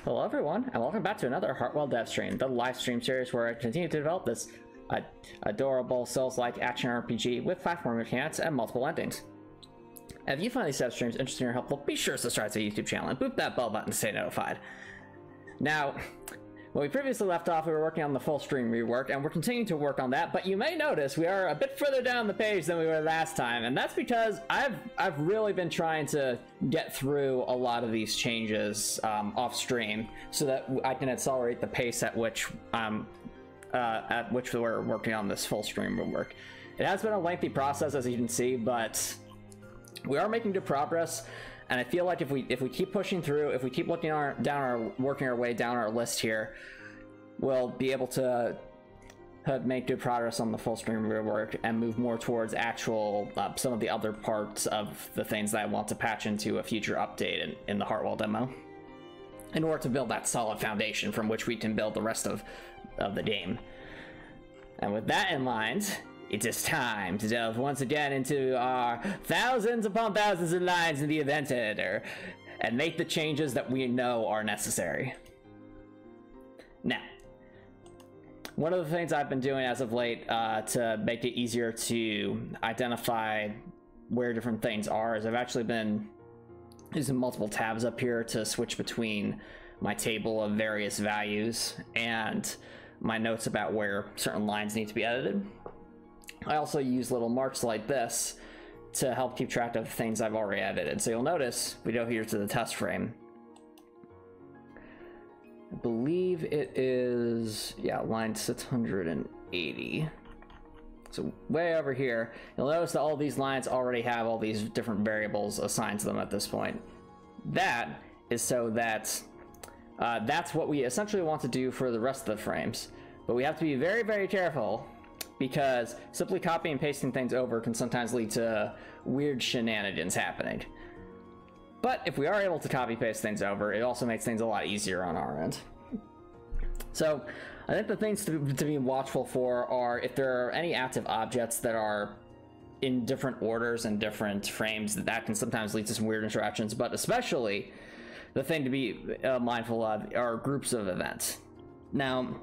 Hello everyone, and welcome back to another Heartwell Dev Stream, the live stream series where I continue to develop this adorable Souls-like action RPG with platform mechanics and multiple endings. If you find these dev streams interesting or helpful, be sure to subscribe to the YouTube channel and boop that bell button to stay notified. Now, when we previously left off, we were working on the full stream rework, and we're continuing to work on that, but you may notice we are a bit further down the page than we were last time, and that's because I've really been trying to get through a lot of these changes off stream so that I can accelerate the pace at which we're working on this full stream rework. It has been a lengthy process, as you can see, but we are making good progress. And I feel like if we keep pushing through, if we keep working our way down our list here, we'll be able to make good progress on the full stream rework and move more towards actual some of the other parts of the things that I want to patch into a future update in the Heartwell demo, in order to build that solid foundation from which we can build the rest of the game. And with that in mind, it is time to delve once again into our thousands upon thousands of lines in the event editor and make the changes that we know are necessary. Now, one of the things I've been doing as of late to make it easier to identify where different things are is I've actually been using multiple tabs up here to switch between my table of various values and my notes about where certain lines need to be edited. I also use little marks like this to help keep track of things I've already edited. So you'll notice we go here to the test frame. I believe it is, yeah, line 680. So way over here, you'll notice that all these lines already have all these different variables assigned to them at this point. That is so that that's what we essentially want to do for the rest of the frames. But we have to be very, very careful, because simply copying and pasting things over can sometimes lead to weird shenanigans happening. But if we are able to copy paste things over, it also makes things a lot easier on our end. So I think the things to be watchful for are if there are any active objects that are in different orders and different frames, that can sometimes lead to some weird interactions, but especially the thing to be mindful of are groups of events. Now,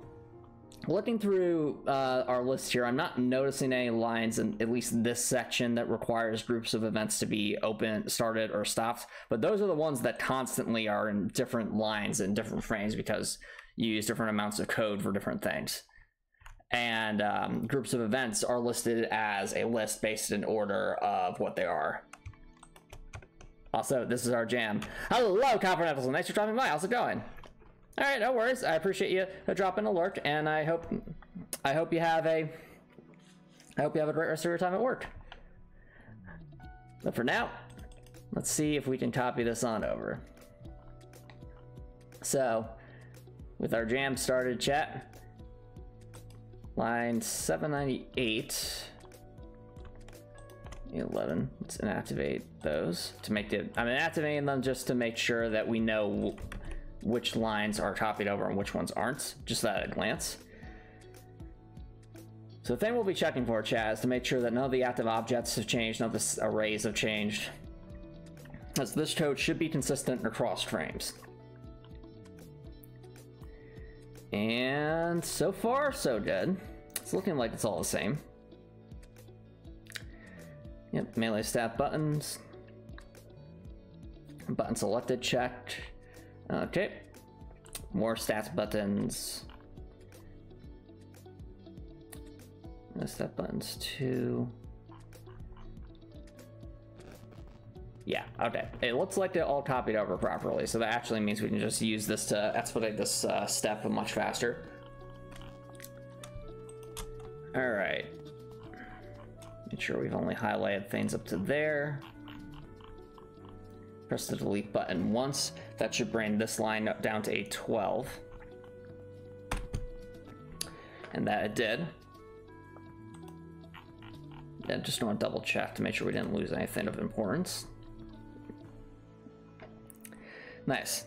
looking through our list here, I'm not noticing any lines in at least this section that requires groups of events to be open, started, or stopped, but those are the ones that constantly are in different lines and different frames because you use different amounts of code for different things. And groups of events are listed as a list based in order of what they are. Also, this is our jam. Hello, Copper Nettles, nice for dropping by. How's it going? All right, no worries. I appreciate you dropping a lurk, and I hope you have a great rest of your time at work. But for now, let's see if we can copy this on over. So, with our jam started, chat, line 798, 11. Let's inactivate those to make it. I'm inactivating them just to make sure that we know which lines are copied over and which ones aren't, just at a glance. So the thing we'll be checking for, chat, is to make sure that none of the active objects have changed, none of the arrays have changed, as this code should be consistent across frames. And so far, so good. It's looking like it's all the same. Yep, melee stat buttons. Button selected, checked. Okay, more stats buttons. Stat buttons too. Yeah, okay. It looks like they're all copied over properly, so that actually means we can just use this to expedite this step much faster. All right. Make sure we've only highlighted things up to there. Press the delete button once. That should bring this line up down to a 12. And that it did. Yeah, just want to double check to make sure we didn't lose anything of importance. Nice.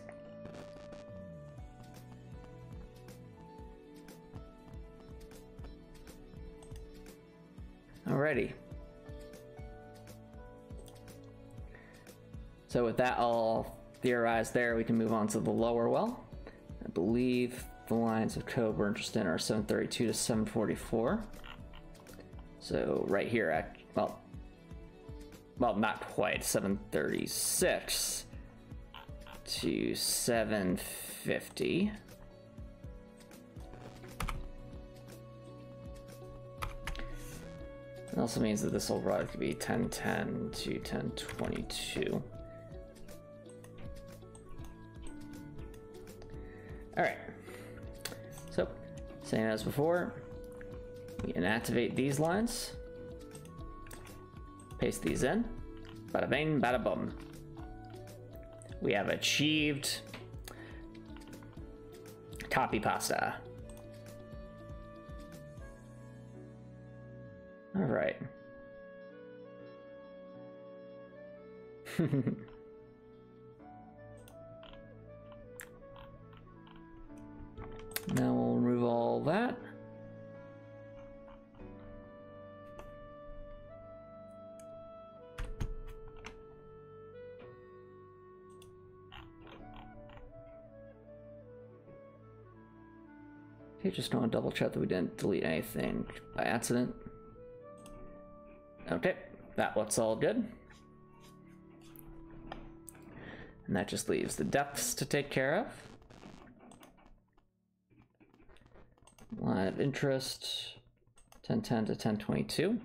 Alrighty. So with that all theorized there, we can move on to the lower well. I believe the lines of code we're interested in are 732 to 744. So right here at, well, not quite, 736 to 750. It also means that this whole product could be 1010 to 1022. All right, so same as before, we inactivate these lines, paste these in, bada bing, bada boom. We have achieved copy pasta. All right. Now we'll remove all that. Okay, just want to double check that we didn't delete anything by accident. Okay, that looks all good. And that just leaves the depths to take care of. Line of interest, 1010 to 1022.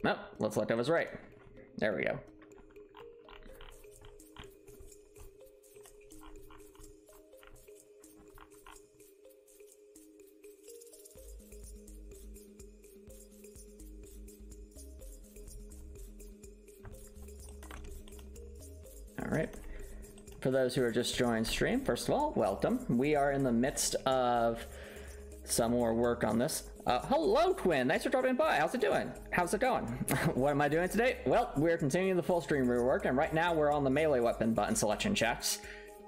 Nope, looks like I was right. There we go. All right. For those who are just joining stream, first of all, welcome. We are in the midst of some more work on this. Hello, Quinn. Thanks for dropping by. How's it doing? How's it going? What am I doing today? Well, we're continuing the full stream rework, and right now we're on the melee weapon button selection checks.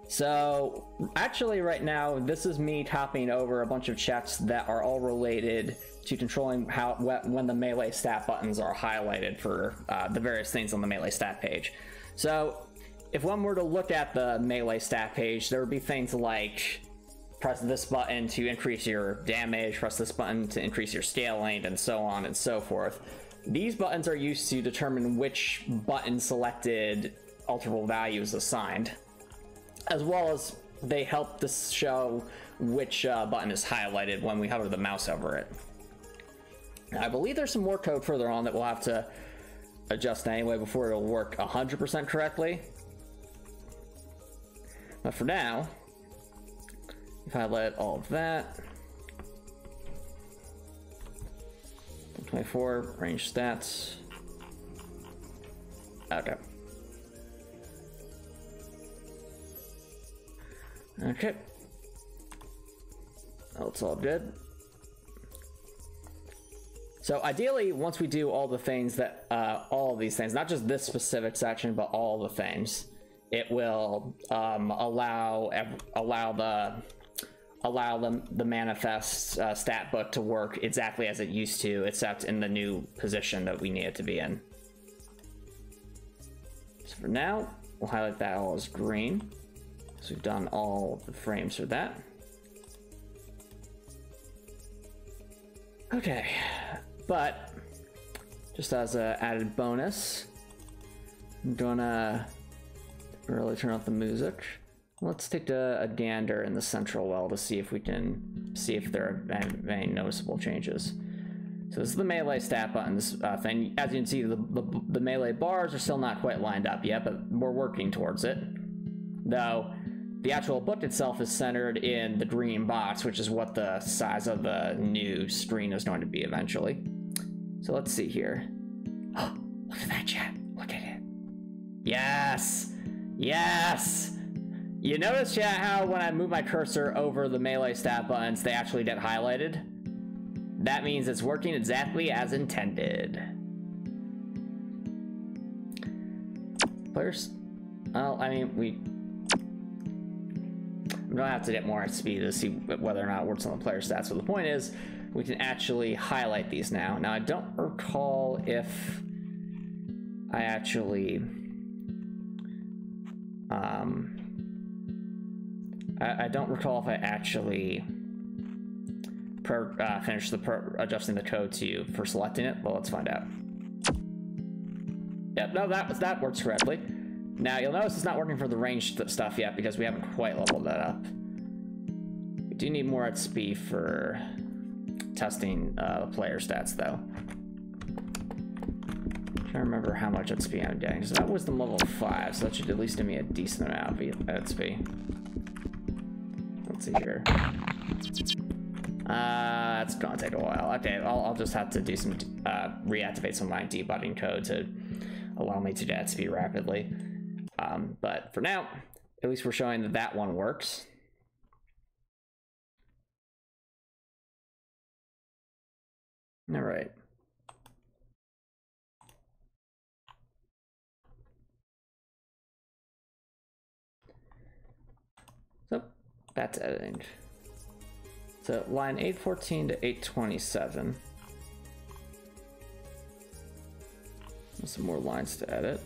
So, actually, right now, this is me copying over a bunch of checks that are all related to controlling when the melee stat buttons are highlighted for the various things on the melee stat page. So, if one were to look at the melee stat page, there would be things like press this button to increase your damage, press this button to increase your scaling, and so on and so forth. These buttons are used to determine which button selected alterable value is assigned, as well as they help to show which button is highlighted when we hover the mouse over it. I believe there's some more code further on that we'll have to adjust anyway before it'll work 100% correctly. But for now, if I highlight all of that, 24 range stats. Okay. Okay. Oh, it's all good. So ideally, once we do all the things that, all of these things, not just this specific section, but all the things, it will allow the manifest stat book to work exactly as it used to, except in the new position that we need it to be in. So for now, we'll highlight that all as green. So we've done all the frames for that. Okay, but just as an added bonus, I'm gonna really turn off the music. Let's take a gander in the central well to see if we can see if there are any noticeable changes. So this is the melee stat buttons thing. As you can see, the melee bars are still not quite lined up yet, but we're working towards it. Though the actual book itself is centered in the green box, which is what the size of the new screen is going to be eventually. So let's see here. Oh, look at that, chat. Look at it. Yes! Yes! You notice, chat, how when I move my cursor over the melee stat buttons, they actually get highlighted? That means it's working exactly as intended. Players... Well, I mean, I'm gonna have to get more speed to see whether or not it works on the player stats, but the point is, we can actually highlight these now. Now, I don't recall if I actually I don't recall if I actually finished adjusting the code to you for selecting it, but let's find out. Yep, no, that works correctly. Now you'll notice it's not working for the ranged stuff yet because we haven't quite leveled that up. We do need more XP for testing the player stats though. I'm trying to remember how much XP I'm getting. So that was the level 5, so that should at least give me a decent amount of XP. Let's see here. It's gonna take a while. Okay, I'll just have to do some reactivate some of my debugging code to allow me to get XP rapidly. But for now, at least we're showing that that one works. All right. So that's editing. So line 814 to 827. There's some more lines to edit.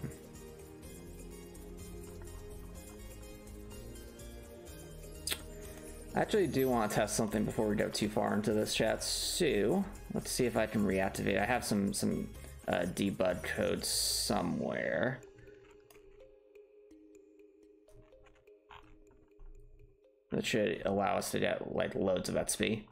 I actually do want to test something before we go too far into this chat. So let's see if I can reactivate. I have some debug code somewhere. That should allow us to get like loads of XP.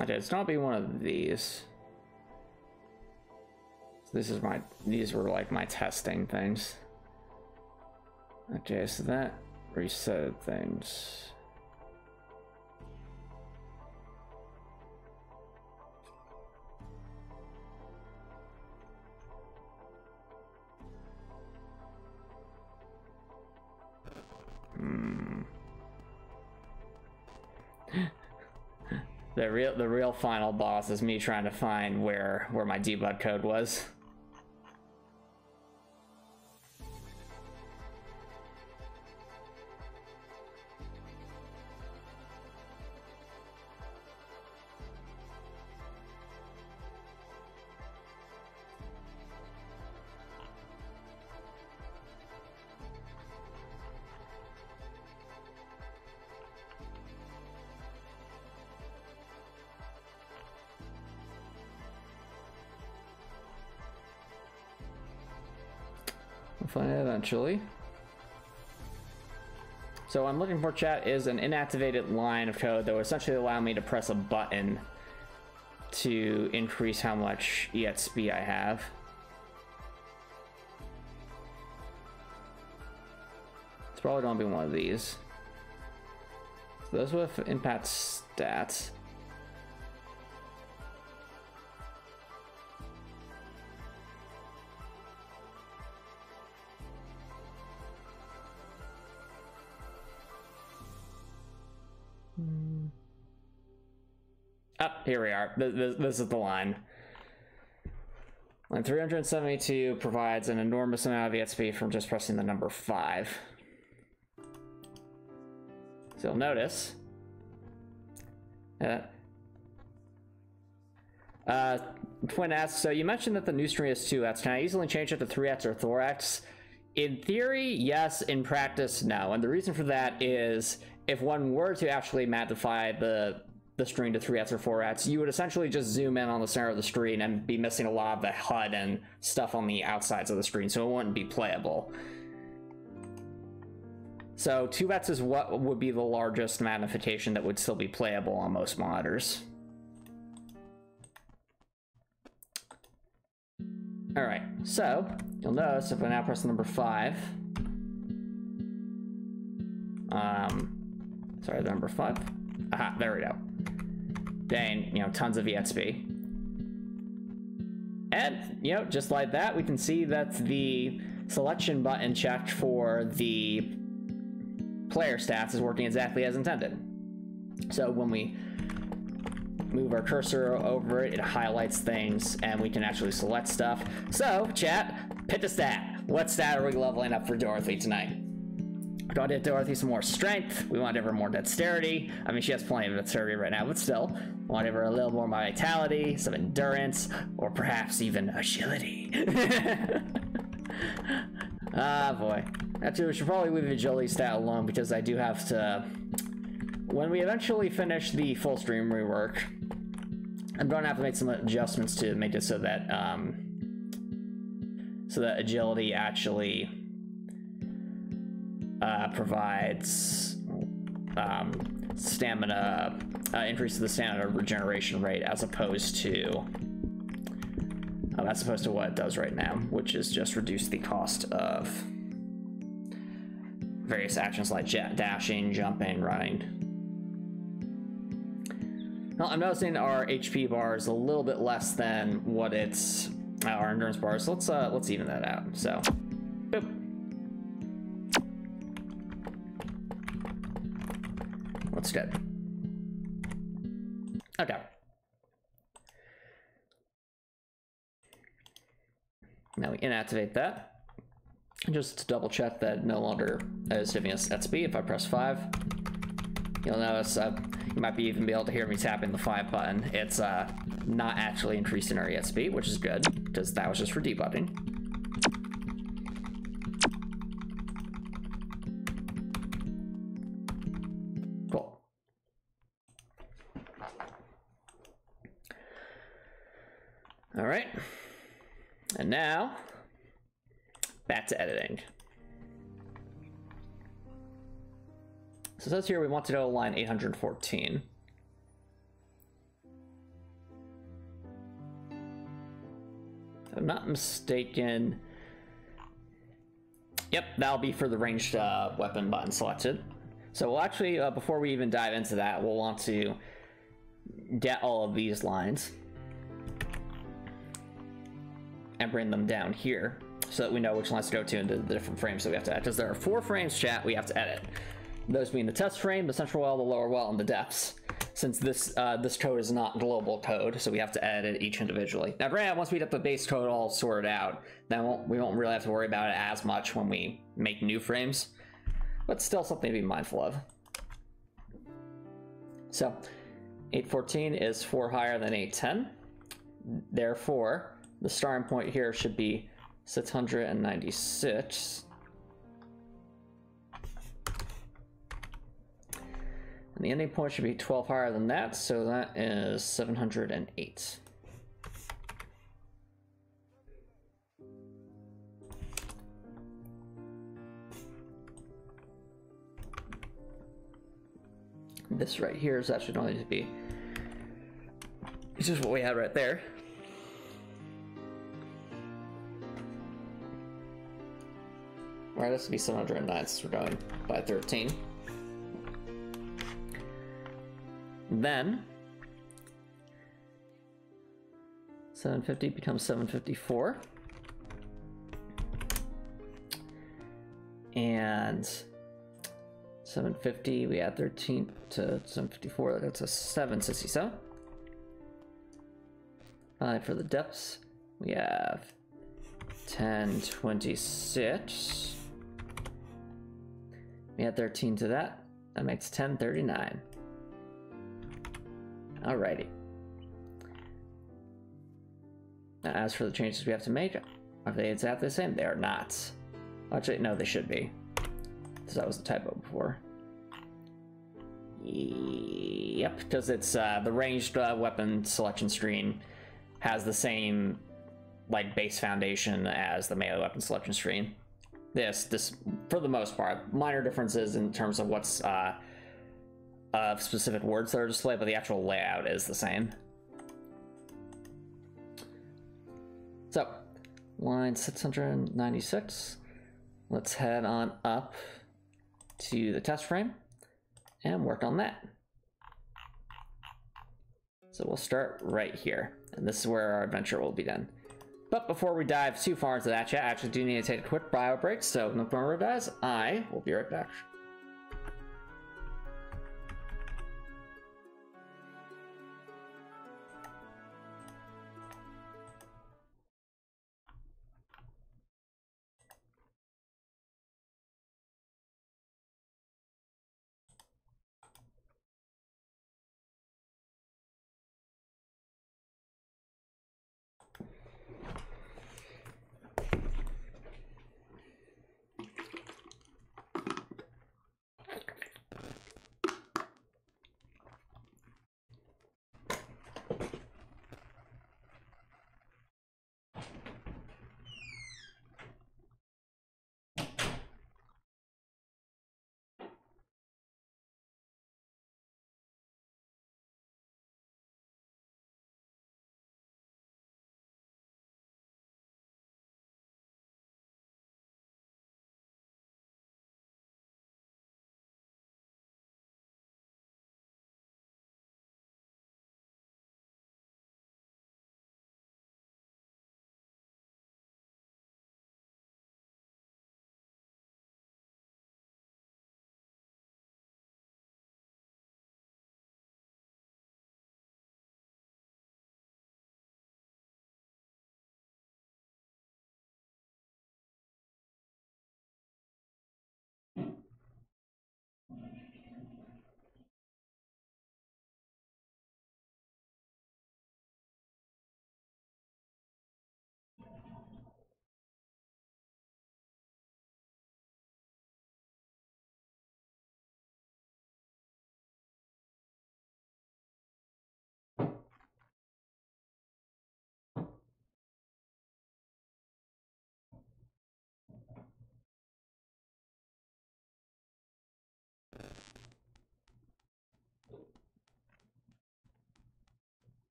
Okay, it's not be one of these. These were like my testing things. Okay, so that reset things. The real final boss is me trying to find where my debug code was. We'll find it eventually. So I'm looking for, chat, is an inactivated line of code that would essentially allow me to press a button to increase how much EXP I have. It's probably gonna be one of these. So those with impact stats. Here we are. This is the line. Line 372 provides an enormous amount of EXP from just pressing the number 5. So you'll notice. Twin asks, so you mentioned that the new string is 2x. Can I easily change it to 3x or 4x? In theory, yes. In practice, no. And the reason for that is if one were to actually magnify the string to 3x or 4x, you would essentially just zoom in on the center of the screen and be missing a lot of the HUD and stuff on the outsides of the screen, so it wouldn't be playable. So 2x is what would be the largest magnification that would still be playable on most monitors. Alright, so you'll notice if I now press the number 5, sorry, the number 5. Aha, there we go. Then, you know, tons of EXP. And, you know, just like that, we can see that the selection button checked for the player stats is working exactly as intended. So when we move our cursor over it, it highlights things, and we can actually select stuff. So, chat, pick a stat. What stat are we leveling up for Dorothy tonight? We want to give Dorothy some more strength. We want to give her more dexterity. I mean, she has plenty of dexterity right now, but still. We want to give her a little more vitality, some endurance, or perhaps even agility. Ah, boy. Actually, we should probably leave the agility stat alone, because I do have to... When we eventually finish the full stream rework, I'm going to have to make some adjustments to make it so that agility actually provides stamina, increases the stamina regeneration rate as opposed to what it does right now, which is just reduce the cost of various actions like dashing, jumping, running. Well, I'm noticing our HP bar is a little bit less than what it's our endurance bar. So let's even that out. So, boop. That's good. Okay. Now we inactivate that. Just to double check that no longer is giving us XP. If I press 5, you'll notice you might even be able to hear me tapping the 5 button. It's not actually increasing our ESP, which is good, because that was just for debugging. Cool. All right. And now, back to editing. So it says here we want to go to line 814. If I'm not mistaken, yep, that'll be for the ranged weapon button selected. So we'll actually, before we even dive into that, we'll want to get all of these lines and bring them down here so that we know which lines to go to into the different frames that we have to edit. Because there are 4 frames, chat, we have to edit. Those being the test frame, the central well, the lower well, and the depths. Since this code is not global code, so we have to edit each individually. Now, granted, once we get the base code all sorted out, then we won't really have to worry about it as much when we make new frames, but still something to be mindful of. So, 814 is 4 higher than 810. Therefore, the starting point here should be 696. And the ending point should be 12 higher than that, so that is 708. This right here is actually going to be, it's just what we had right there. Alright, this would be 709 since we're going by 13. Then 750 becomes 754, and 750 we add 13 to 754, that's a 767. For the depths we have 1026, we add 13 to that makes 1039. Alrighty. Now, as for the changes we have to make, are they exactly the same? They are not. Actually, no, they should be, because that was the typo before. Yep, because it's the ranged weapon selection screen has the same like base foundation as the melee weapon selection screen. This for the most part, minor differences in terms of what's specific words that are displayed, but the actual layout is the same. So, line 696. Let's head on up to the test frame and work on that. So we'll start right here, and this is where our adventure will be done. But before we dive too far into that chat, I actually do need to take a quick bio break, so no more, guys. I will be right back.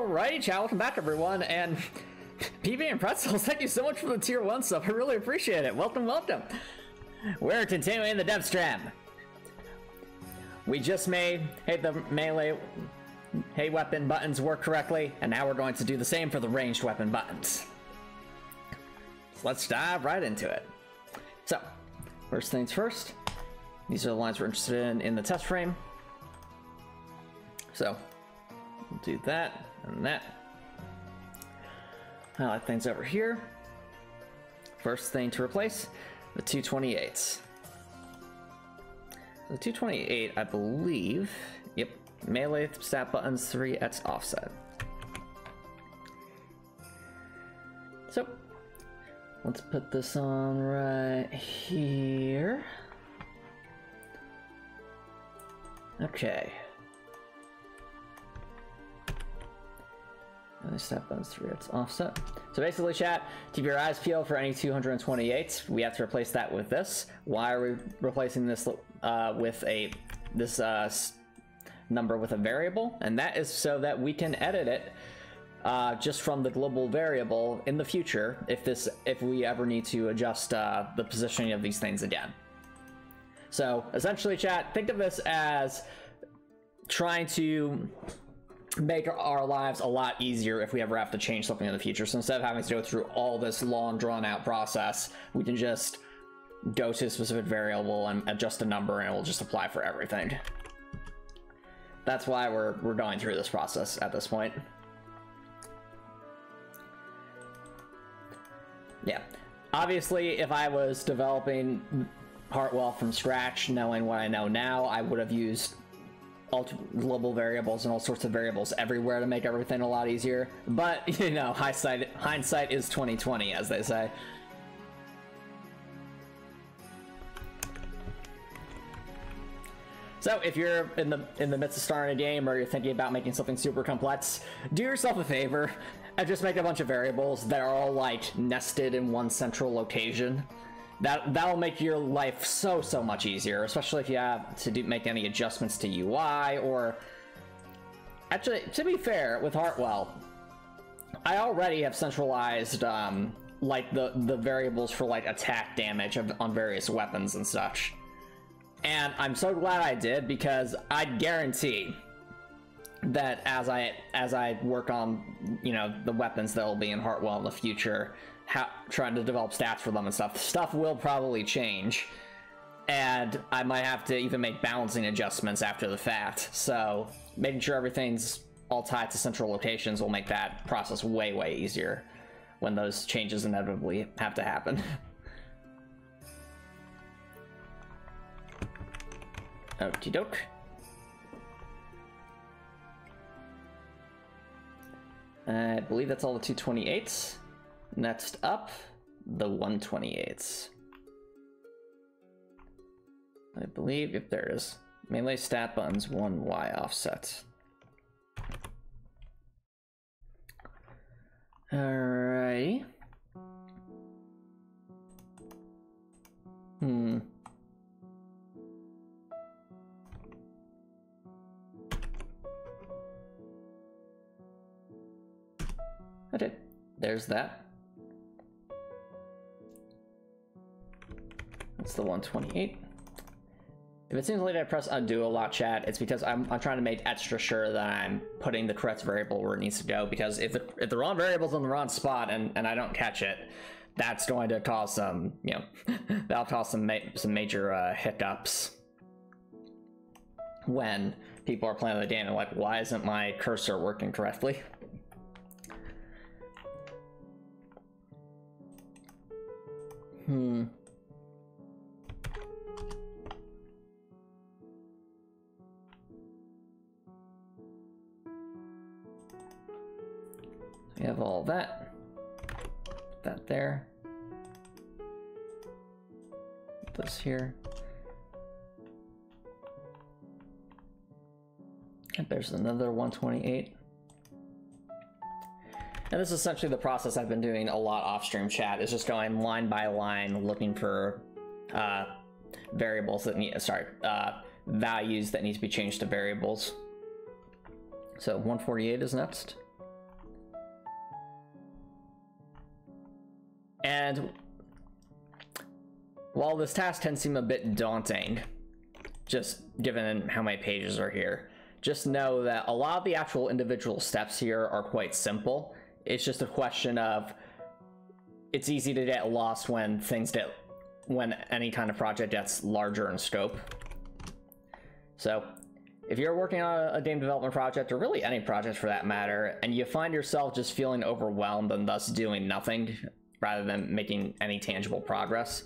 Alrighty, chat, welcome back everyone, and PB and Pretzels, thank you so much for the tier 1 stuff, I really appreciate it. Welcome, welcome. We're continuing the dev stram. We just made the melee weapon buttons work correctly, and now we're going to do the same for the ranged weapon buttons. So let's dive right into it. So, first things first, these are the lines we're interested in the test frame. So, we'll do that and that. Highlight things over here. First thing to replace, the 228s. The 228, I believe, yep, melee stat buttons 3x offset. So, let's put this on right here. Okay. Stat buttons 3x offset. So basically, chat, keep your eyes peeled for any 228s. We have to replace that with this. Why are we replacing this with this number with a variable? And that is so that we can edit it just from the global variable in the future if we ever need to adjust the positioning of these things again. So essentially, chat, think of this as trying to make our lives a lot easier if we ever have to change something in the future. So instead of having to go through all this long drawn out process, we can just go to a specific variable and adjust a number and it will just apply for everything. That's why we're going through this process at this point. Yeah, obviously if I was developing Heartwell from scratch, knowing what I know now, I would have used global variables and all sorts of variables everywhere to make everything a lot easier. But you know, hindsight is 2020, as they say. So if you're in the midst of starting a game, or you're thinking about making something super complex, do yourself a favor and just make a bunch of variables that are all like nested in one central location. That'll make your life so much easier, especially if you have to make any adjustments to UI, or actually, to be fair, with Heartwell, I already have centralized like the variables for like attack damage on various weapons and such. And I'm so glad I did, because I guarantee that as I work on, you know, the weapons that will be in Heartwell in the future, trying to develop stats for them and stuff will probably change, and I might have to even make balancing adjustments after the fact. So making sure everything's all tied to central locations will make that process way easier when those changes inevitably have to happen. Okie doke. I believe that's all the 228s. Next up, the 128s. I believe if there is melee stat buttons 1y offset. Alrighty. Okay, there's that. That's the 128. If it seems like I press undo a lot, chat, it's because I'm trying to make extra sure that I'm putting the correct variable where it needs to go, because if the wrong variable's in the wrong spot and I don't catch it, that's going to cause some, you know, that'll cause some major hiccups when people are playing the game and like, why isn't my cursor working correctly? We have all that. Put that there. Put this here. And there's another 128. And this is essentially the process I've been doing a lot off stream, chat, is just going line by line looking for variables that need, values that need to be changed to variables. So 148 is next. And while this task tends to seem a bit daunting, just given how many pages are here, just know that a lot of the actual individual steps here are quite simple. It's just a question of, it's easy to get lost when when any kind of project gets larger in scope. So if you're working on a game development project, or really any project for that matter, and you find yourself just feeling overwhelmed and thus doing nothing rather than making any tangible progress,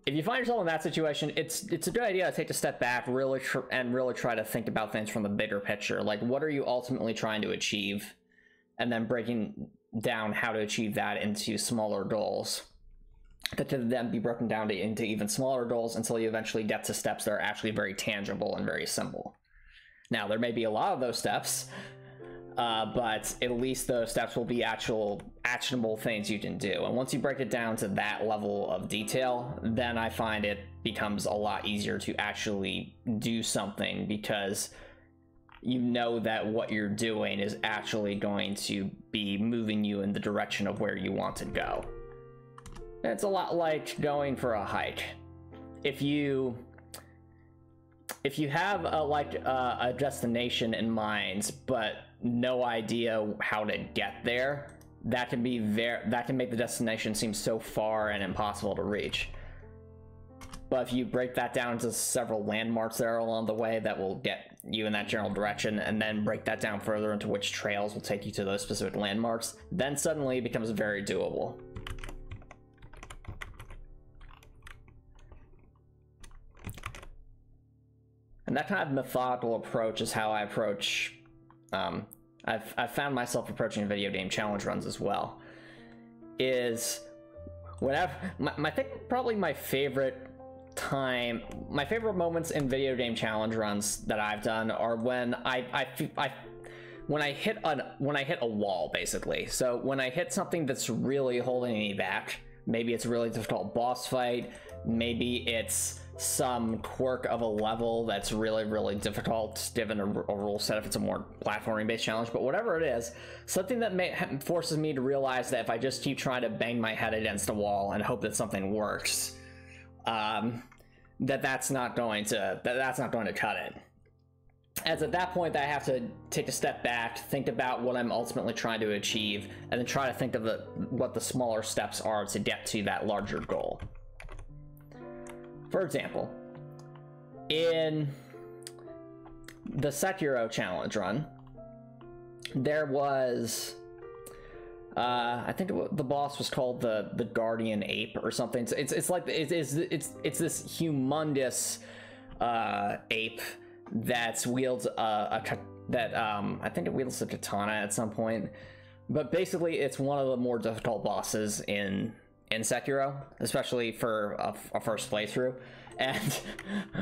if you find yourself in that situation, it's a good idea to take a step back, really try to think about things from the bigger picture. Like, what are you ultimately trying to achieve? And then breaking down how to achieve that into smaller goals that can then be broken down into even smaller goals until you eventually get to steps that are actually very tangible and very simple. Now, there may be a lot of those steps, but at least those steps will be actual actionable things you can do. And once you break it down to that level of detail, then I find it becomes a lot easier to actually do something, because you know that what you're doing is actually going to be moving you in the direction of where you want to go. It's a lot like going for a hike. If you have a destination in mind, but no idea how to get there, that can make the destination seem so far and impossible to reach. But if you break that down to several landmarks that are along the way that will get you in that general direction, and then break that down further into which trails will take you to those specific landmarks, then suddenly it becomes very doable. And that kind of methodical approach is how I approach, I've found myself approaching video game challenge runs as well. Is whenever, probably my favorite moments in video game challenge runs that I've done are when when I hit a wall, basically. So when I hit something that's really holding me back, maybe it's a really difficult boss fight, maybe it's some quirk of a level that's really, really difficult given a rule set if it's a more platforming based challenge, but whatever it is, something that forces me to realize that if I just keep trying to bang my head against a wall and hope that something works, that's not going to cut it. As at that point, I have to take a step back, think about what I'm ultimately trying to achieve, and then try to think of what the smaller steps are to get to that larger goal. For example, in the Sekiro challenge run, there was, I think the boss was called the Guardian Ape or something. It's this humongous ape that wields I think it wields a katana at some point. But basically, it's one of the more difficult bosses in Sekiro, especially for a first playthrough. And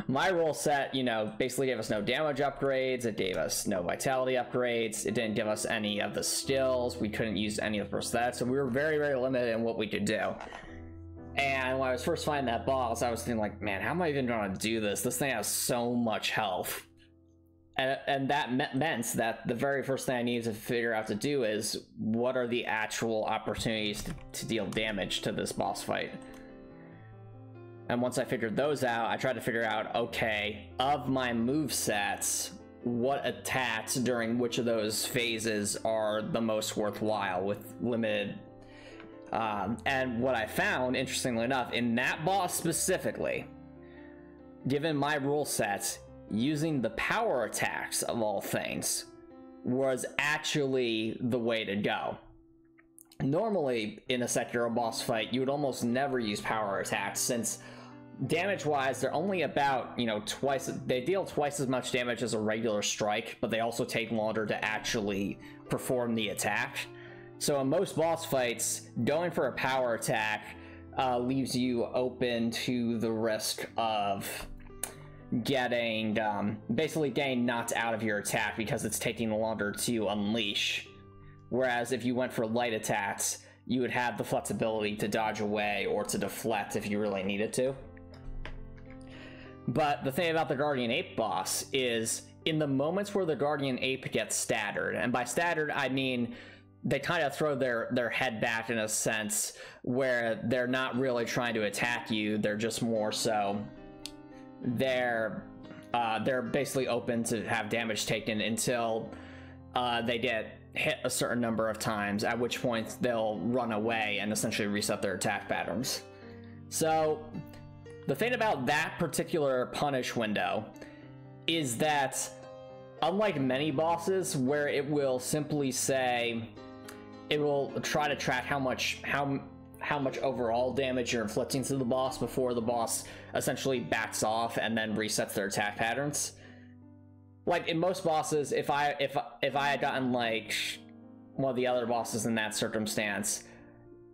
my rule set, basically gave us no damage upgrades, it gave us no vitality upgrades, it didn't give us any of the skills, we couldn't use any of the prosthetics, so we were very, very limited in what we could do. And when I was first fighting that boss, I was thinking like, man, how am I even gonna do this? This thing has so much health. And that meant that the very first thing I needed to figure out to do is, what are the actual opportunities to deal damage to this boss fight? And once I figured those out, I tried to figure out, okay, of my movesets, what attacks during which of those phases are the most worthwhile with limited. And what I found, interestingly enough, in that boss specifically, given my rule sets, using the power attacks of all things was actually the way to go. Normally in a Sekiro boss fight, you would almost never use power attacks, since damage wise they're only about they deal twice as much damage as a regular strike, but they also take longer to actually perform the attack. So in most boss fights, going for a power attack leaves you open to the risk of basically getting knocked out of your attack because it's taking longer to unleash. Whereas if you went for light attacks, you would have the flexibility to dodge away or to deflect if you really needed to. But the thing about the Guardian Ape boss is, in the moments where the Guardian Ape gets staggered, and by staggered I mean they kind of throw their head back in a sense where they're not really trying to attack you. They're just more so they're basically open to have damage taken until they get hit a certain number of times, at which point they'll run away and essentially reset their attack patterns. So the thing about that particular punish window is that, unlike many bosses where it will simply say, it will try to track how much overall damage you're inflicting to the boss before the boss essentially backs off and then resets their attack patterns. Like in most bosses, if I had gotten like one of the other bosses in that circumstance,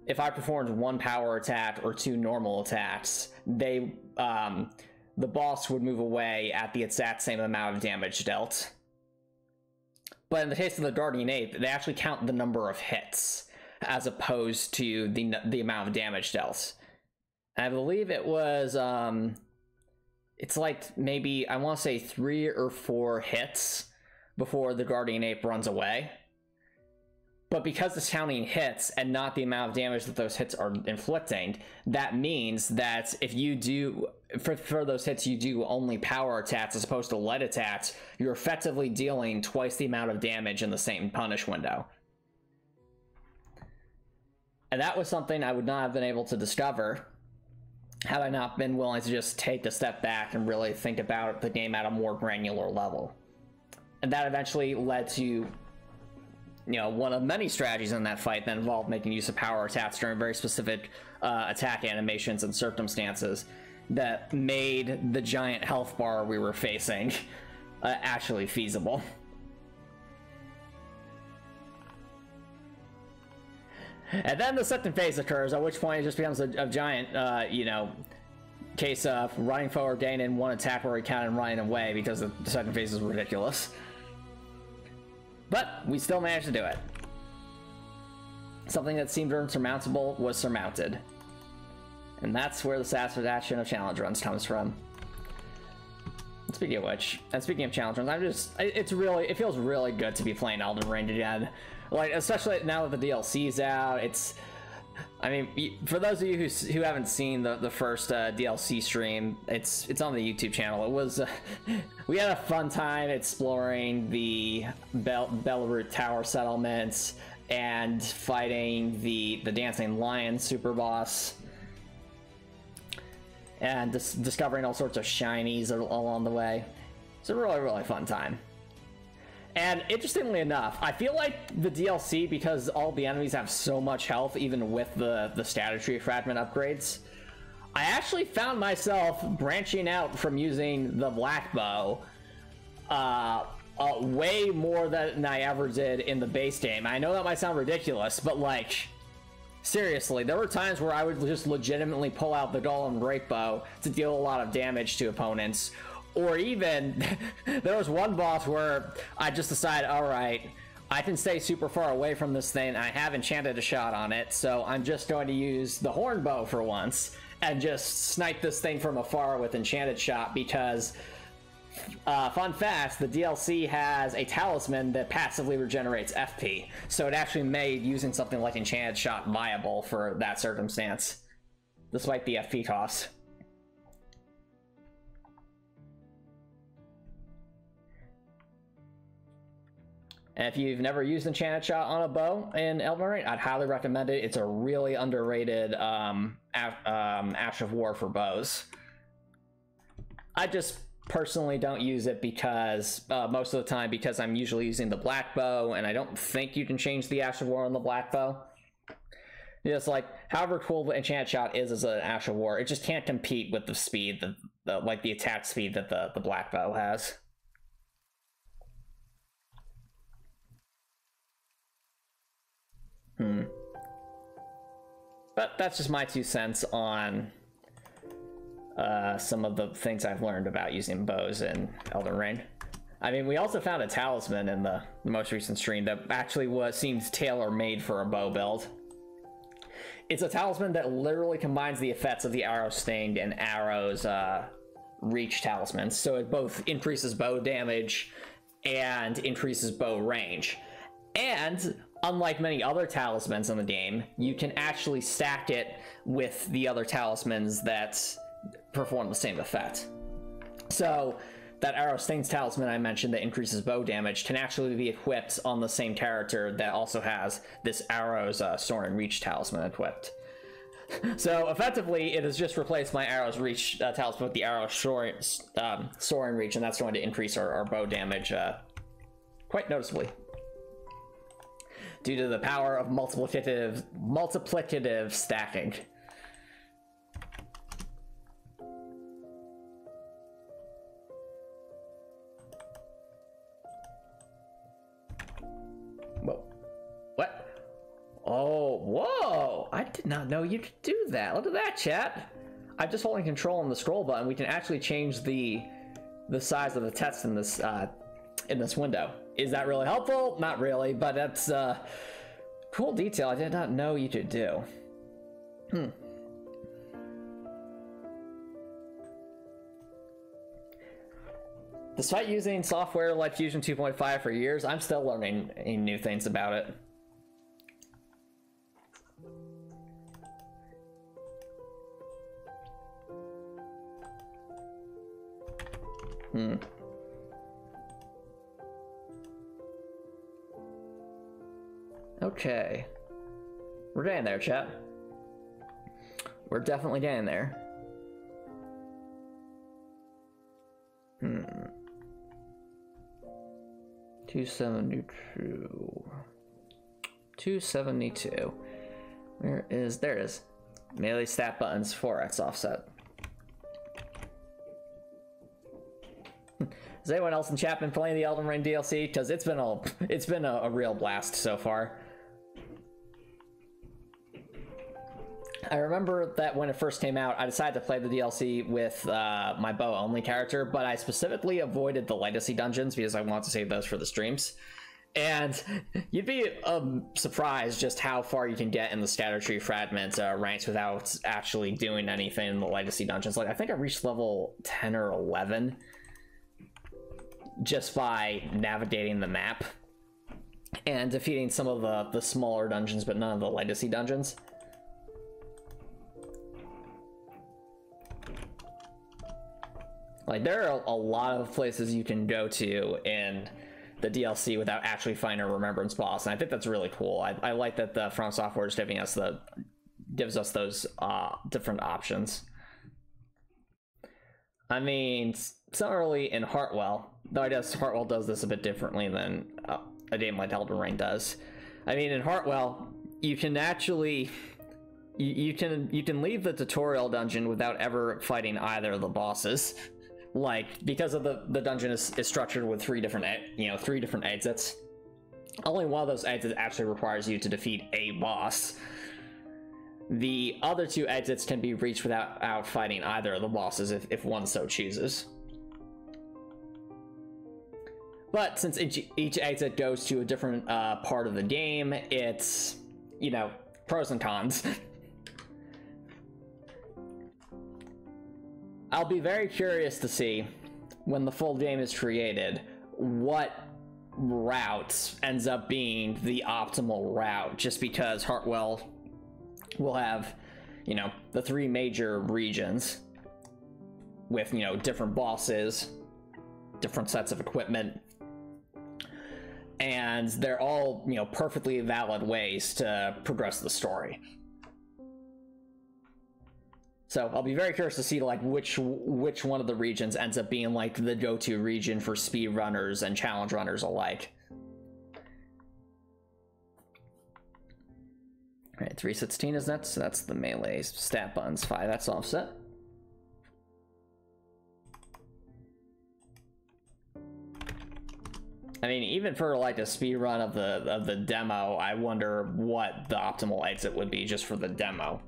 if I performed 1 power attack or 2 normal attacks, the boss would move away at the exact same amount of damage dealt. But in the case of the Guardian Ape, they actually count the number of hits as opposed to the amount of damage dealt. I believe it was it's like maybe, I want to say 3 or 4 hits before the Guardian Ape runs away. But because it's counting hits and not the amount of damage that those hits are inflicting, that means that if you do, for those hits, you do only power attacks as opposed to light attacks, you're effectively dealing twice the amount of damage in the same punish window. And that was something I would not have been able to discover had I not been willing to just take a step back and really think about the game at a more granular level. And that eventually led to, you know, one of many strategies in that fight that involved making use of power attacks during very specific attack animations and circumstances that made the giant health bar we were facing actually feasible. And then the second phase occurs, at which point it just becomes a giant, you know, case of running forward, getting in 1 attack where we can and running away, because the second phase is ridiculous. But we still managed to do it. Something that seemed insurmountable was surmounted. And that's where the satisfaction of challenge runs comes from. Speaking of which, and speaking of challenge runs, it feels really good to be playing Elden Ring again. Like, especially now that the DLC's out. I mean, for those of you who haven't seen the first DLC stream, it's on the YouTube channel. It was we had a fun time exploring the Belroot Tower settlements and fighting the Dancing Lion super boss, and discovering all sorts of shinies along the way. It's a really fun time. And interestingly enough, I feel like the DLC, because all the enemies have so much health, even with the status tree fragment upgrades, I actually found myself branching out from using the black bow way more than I ever did in the base game. I know that might sound ridiculous, but like, seriously, there were times where I would just legitimately pull out the Golem Great Bow to deal a lot of damage to opponents. Or even, there was one boss where I just decided, alright, I can stay super far away from this thing, I have enchanted a shot on it, so I'm just going to use the horn bow for once, and just snipe this thing from afar with enchanted shot, because, fun fact, the DLC has a talisman that passively regenerates FP, so it actually made using something like enchanted shot viable for that circumstance, despite the FP cost. And if you've never used Enchanted Shot on a bow in Elden Ring, I'd highly recommend it. It's a really underrated Ash of War for bows. I just personally don't use it because, most of the time, because I'm usually using the black bow, and I don't think you can change the Ash of War on the black bow. It's like, however cool the Enchanted Shot is as an Ash of War, it just can't compete with the speed, like the attack speed that the black bow has. But that's just my 2 cents on some of the things I've learned about using bows in Elden Ring. I mean, we also found a talisman in the most recent stream that actually seems tailor-made for a bow build. It's a talisman that literally combines the effects of the Arrow Sting and Arrow's reach talismans, so it both increases bow damage and increases bow range. And unlike many other talismans in the game, you can actually stack it with the other talismans that perform the same effect. So that Arrow Stings talisman I mentioned that increases bow damage can actually be equipped on the same character that also has this Arrow's Soaring Reach talisman equipped. So effectively, it has just replaced my Arrow's Reach talisman with the Arrow's Soaring Reach, and that's going to increase our bow damage quite noticeably. Due to the power of multiplicative stacking. Whoa. What? Oh, whoa! I did not know you could do that. Look at that, chat. I'm just holding control on the scroll button. We can actually change the size of the text in this window. Is that really helpful? Not really, but that's cool detail I did not know you could do. Despite using software like Fusion 2.5 for years, I'm still learning new things about it. Okay. We're getting there, chat. We're definitely getting there. 272. 272. There it is. Melee stat buttons 4x offset. Is anyone else in chat been playing the Elden Ring DLC? Because it's been a real blast so far. I remember that when it first came out, I decided to play the DLC with my bow-only character, but I specifically avoided the legacy dungeons because I want to save those for the streams. And you'd be surprised just how far you can get in the Scatter Tree Fragment ranks without actually doing anything in the legacy dungeons. Like, I think I reached level 10 or 11 just by navigating the map and defeating some of the smaller dungeons, but none of the legacy dungeons. Like, there are a lot of places you can go to in the DLC without actually finding a Remembrance boss, and I think that's really cool. I like that the From Software is gives us those different options. I mean, similarly in Heartwell, though I guess Heartwell does this a bit differently than a game like Elden Ring does. I mean, in Heartwell, you can actually you can leave the tutorial dungeon without ever fighting either of the bosses. Like, because of the dungeon is structured with three different exits. Only one of those exits actually requires you to defeat a boss. The other two exits can be reached without fighting either of the bosses if one so chooses. But since each exit goes to a different part of the game, it's, pros and cons. I'll be very curious to see, when the full game is created, what route ends up being the optimal route, just because Heartwell will have, the three major regions with, different bosses, different sets of equipment, and they're all, perfectly valid ways to progress the story. So I'll be very curious to see which one of the regions ends up being the go-to region for speedrunners and challenge runners alike. Alright, 316 is next, so that's the melee stat buttons 5, that's offset. I mean, even for a speed run of the demo, I wonder what the optimal exit would be just for the demo.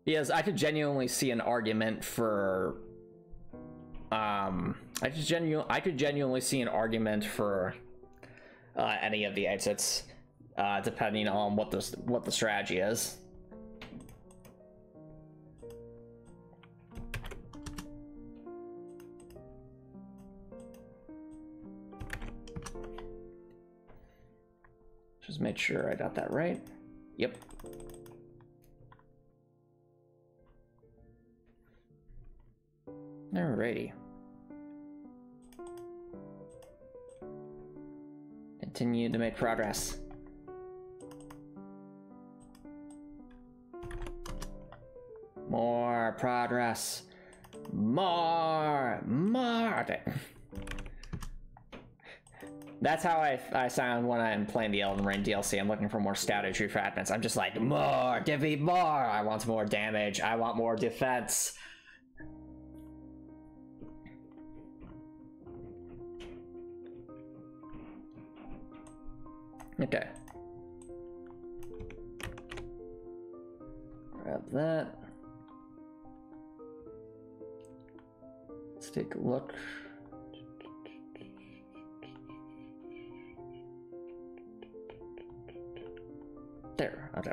Because I could genuinely see an argument for I could genuinely see an argument for any of the exits, depending on what the strategy is. make sure I got that right. Yep. Alrighty. Continue to make progress. More progress. More. Okay. That's how I sound when I'm playing the Elden Ring DLC. I'm looking for more strategy fragments. I'm just like, more, give me more. I want more damage. I want more defense. Okay. Grab that. Let's take a look. There, okay.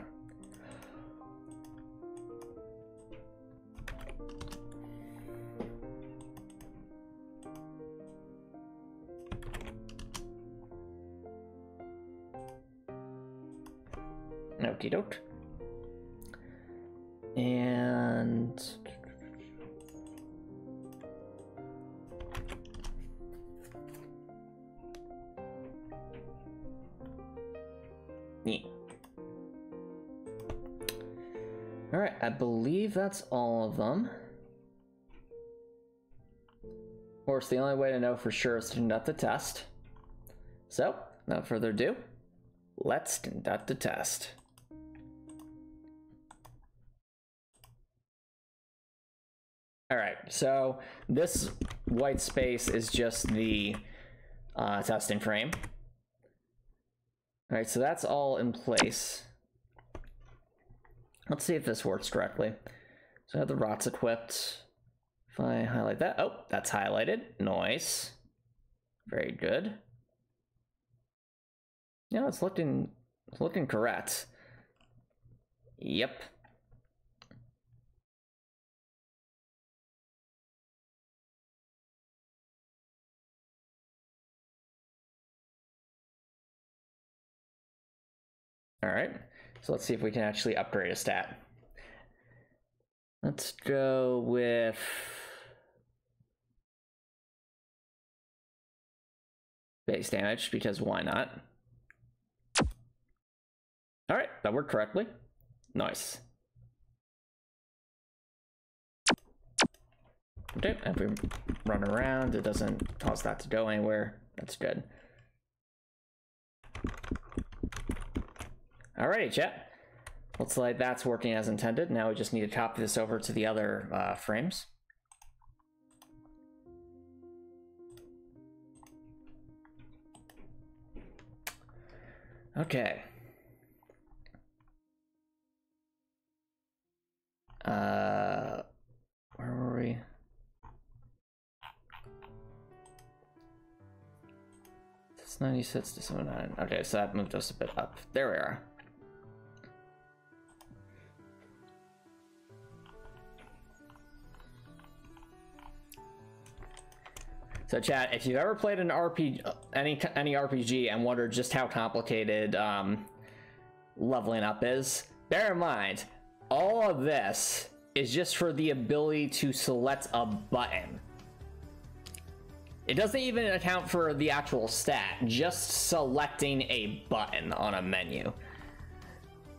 Okie doke. And neat. All right, I believe that's all of them. Of course, the only way to know for sure is to conduct the test. So, without further ado, let's conduct the test. All right, so this white space is just the testing frame. All right, so that's all in place. Let's see if this works correctly. So I have the rots equipped. If I highlight that, oh, that's highlighted. Nice. Very good. Yeah, it's looking correct. Yep. All right, so let's see if we can actually upgrade a stat. Let's go with base damage, because why not? All right, that worked correctly. Nice. Okay, if we run around, it doesn't cause that to go anywhere. That's good. Alrighty, chat. Looks like that's working as intended. Now we just need to copy this over to the other frames. Okay. Where were we? It's 96 to 79. Okay, so that moved us a bit up. There we are. So chat, if you've ever played an RPG, any RPG and wondered just how complicated leveling up is, bear in mind, all of this is just for the ability to select a button. It doesn't even account for the actual stat, just selecting a button on a menu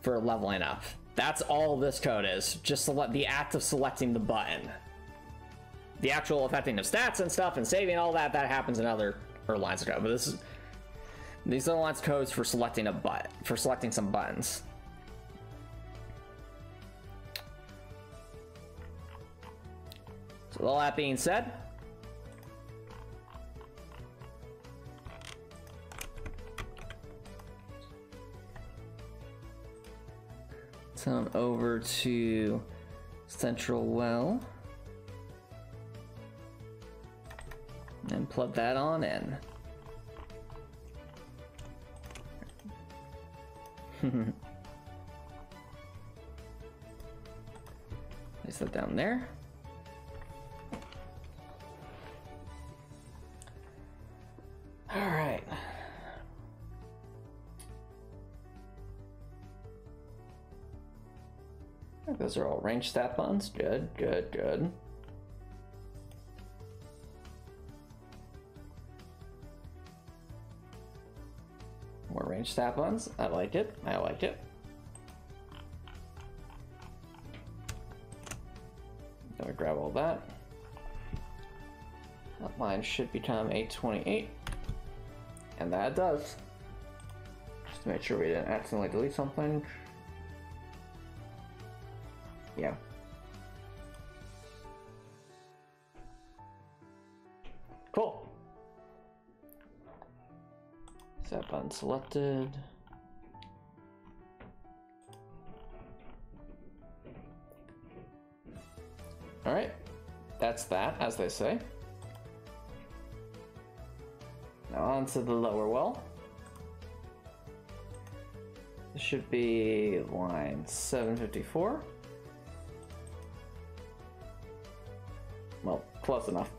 for leveling up. That's all this code is, just the act of selecting the button. The actual affecting of stats and stuff and saving all that happens in other lines of code, but these are lines of codes for selecting a button, for selecting some buttons. So with all that being said, let's head on over to Central Well and plug that on in. Place that down there. All right. think those are all range stat buttons. Good, good, good. More range stat buttons. I like it. I like it. Then we grab all that. That line should become 828. And that does. Just to make sure we didn't accidentally delete something. Yeah. Cool. Set button selected. All right, that's that, as they say. Now on to the lower well. This should be line 754. Well, close enough.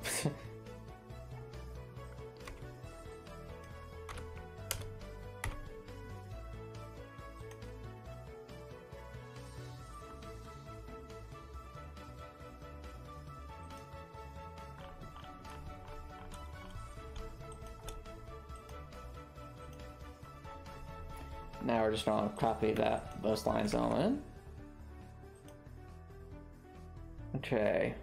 Now we're just going to copy those lines on in. Okay.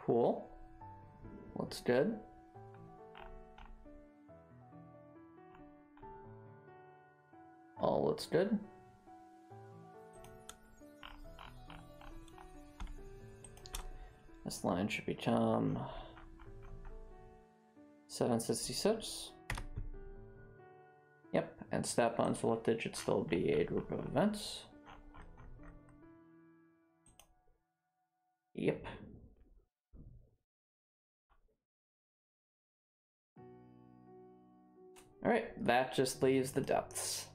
Cool. Looks good. All looks good. This line should become 766. Yep, and stat button selected should still be a group of events. Yep. All right, that just leaves the depths.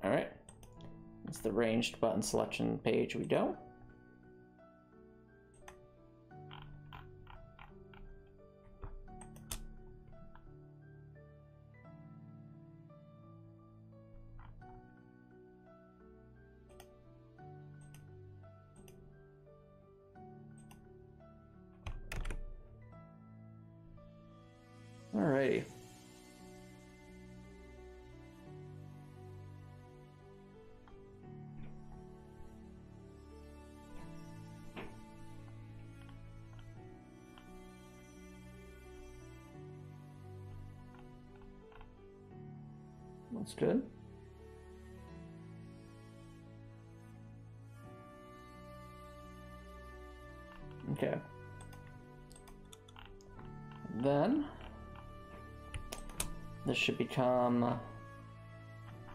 All right, it's the ranged button selection page we go. Alrighty. That's good. Okay. Then this should become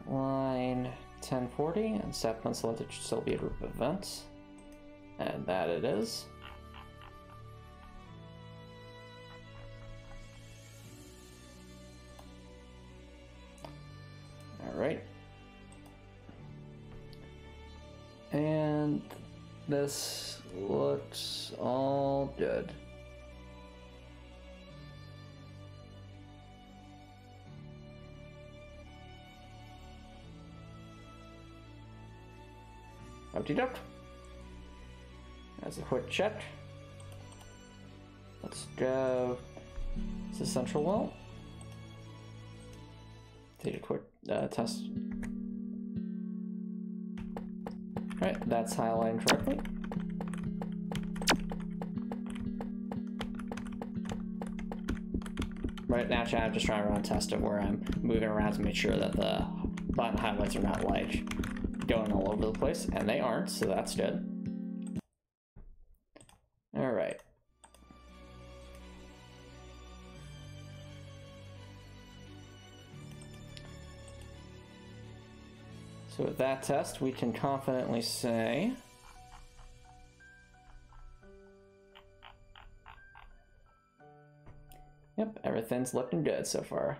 line 1040, and set button selected should still be a group of events, and that it is. All right, and this looks all good. Okey-doke. That's a quick check. Let's go to the central well. Take a quick test. Alright, that's highlighting correctly. Right now, chat, I'm just trying to run a test of where I'm moving around to make sure that the button highlights are not like going all over the place, and they aren't, so that's good. All right. So with that test, we can confidently say Yep, everything's looking good so far.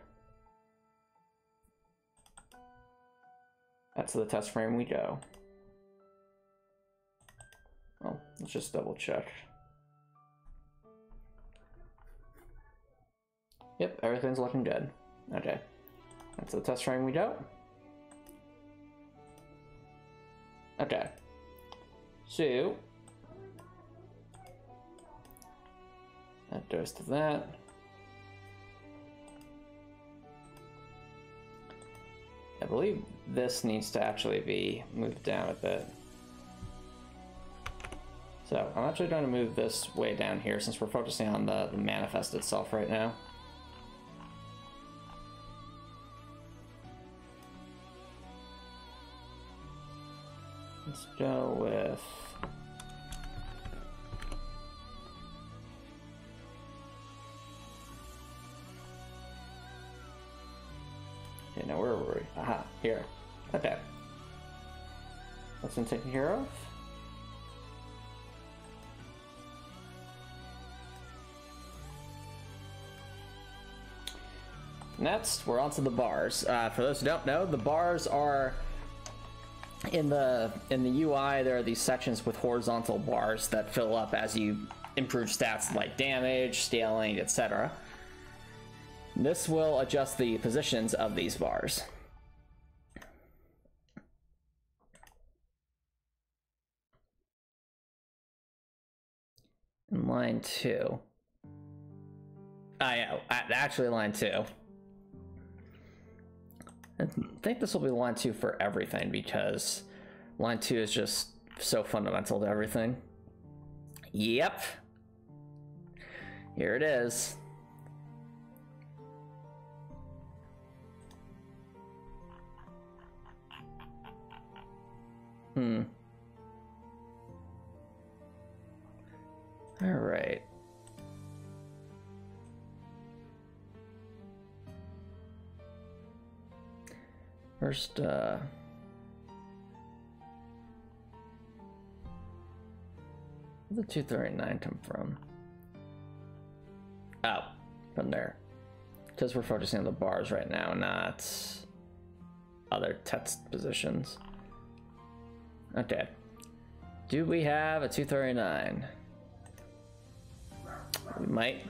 That's the test frame we go. Oh, let's just double check. Yep, everything's looking good. Okay, that's the test frame we go. Okay, so that goes to that. I believe this needs to actually be moved down a bit. So I'm actually going to move this way down here since we're focusing on the manifest itself right now. Let's go with... Okay, now where were we? Aha, here. Okay. That's been taken care of. Next, we're on to the bars. For those who don't know, the bars are in the UI. There are these sections with horizontal bars that fill up as you improve stats like damage, scaling, etc. This will adjust the positions of these bars. In line 2. Yeah, actually line 2. I think this will be line 2 for everything because line 2 is just so fundamental to everything. Yep. Here it is. All right. First, where'd the 239 come from? Oh, from there. Because we're focusing on the bars right now, not other text positions. Okay. Do we have a 239? We might.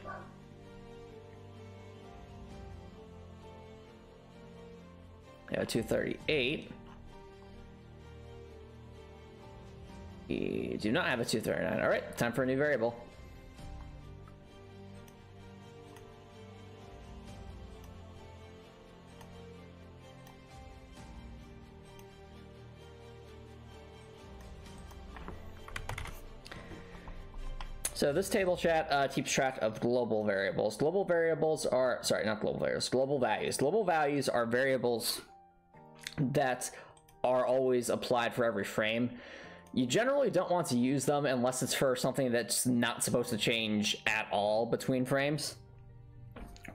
We have a 238. We do not have a 239. All right, time for a new variable. So this table chat keeps track of global variables. Global variables are, sorry, not global variables, global values. Global values are variables that are always applied for every frame. You generally don't want to use them unless it's for something that's not supposed to change at all between frames,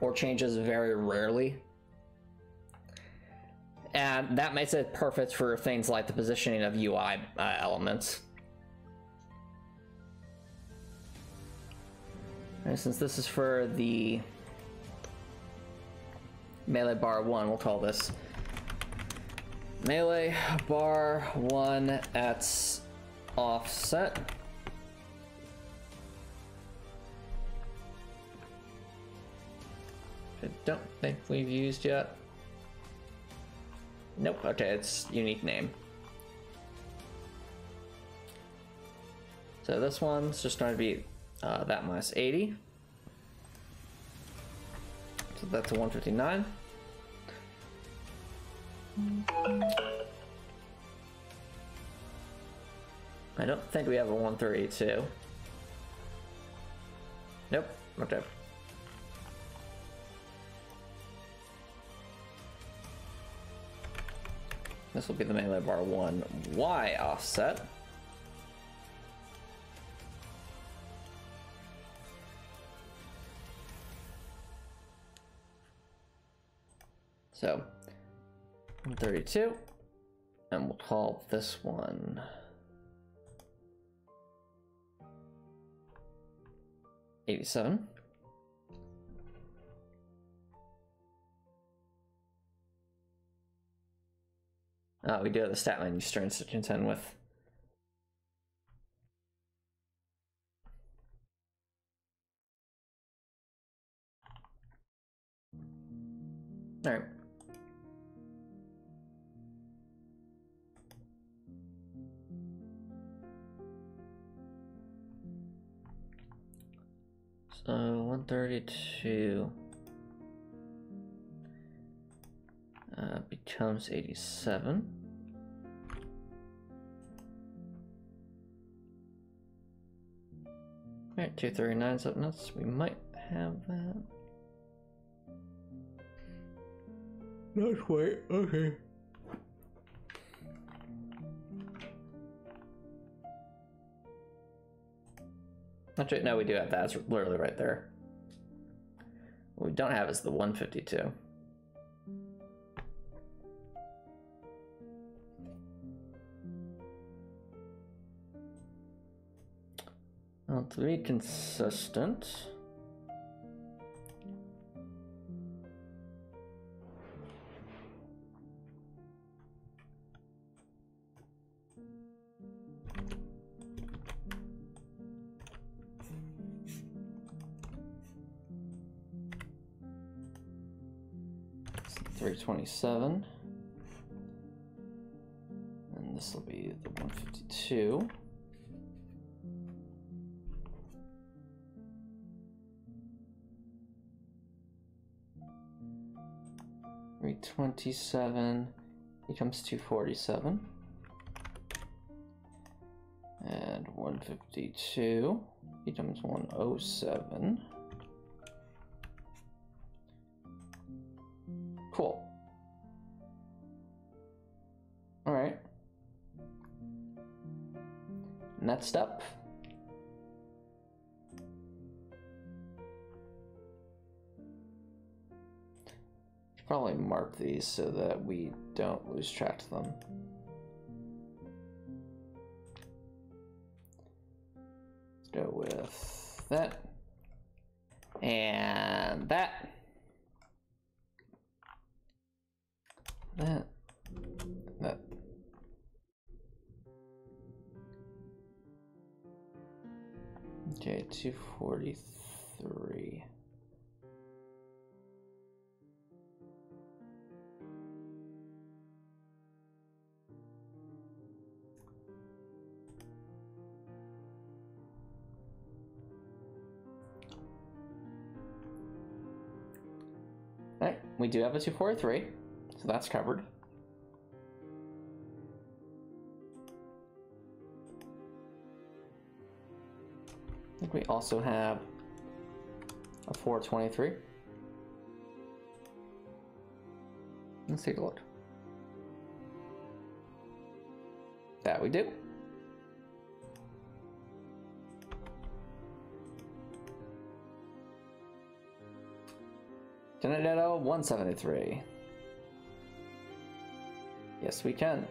or changes very rarely. And that makes it perfect for things like the positioning of UI elements. And since this is for the melee bar 1, we'll call this melee bar 1 at offset. I don't think we've used yet. Nope, okay, it's unique name. So this one's just going to be that minus 80. So that's a 159. I don't think we have a 132. Nope, okay. This will be the melee bar 1 Y offset. So 132, and we'll call this one 87. We do have the stat line you start instruction 10 with. All right. So 132 becomes 87. All right, 239's up next. We might have that. Not quite. Okay. Actually, no, we do have that. It's literally right there. What we don't have is the 152. Well, to be consistent, it's 327, and this will be the 152. Three 27 becomes 247, and 152 becomes 107. Cool. All right. Next up, probably mark these so that we don't lose track of them. Let's go with that and that. That. Okay, 243. Alright, we do have a 243, so that's covered. I think we also have a 423. Let's take a look. That we do. Can I do 173? Yes, we can.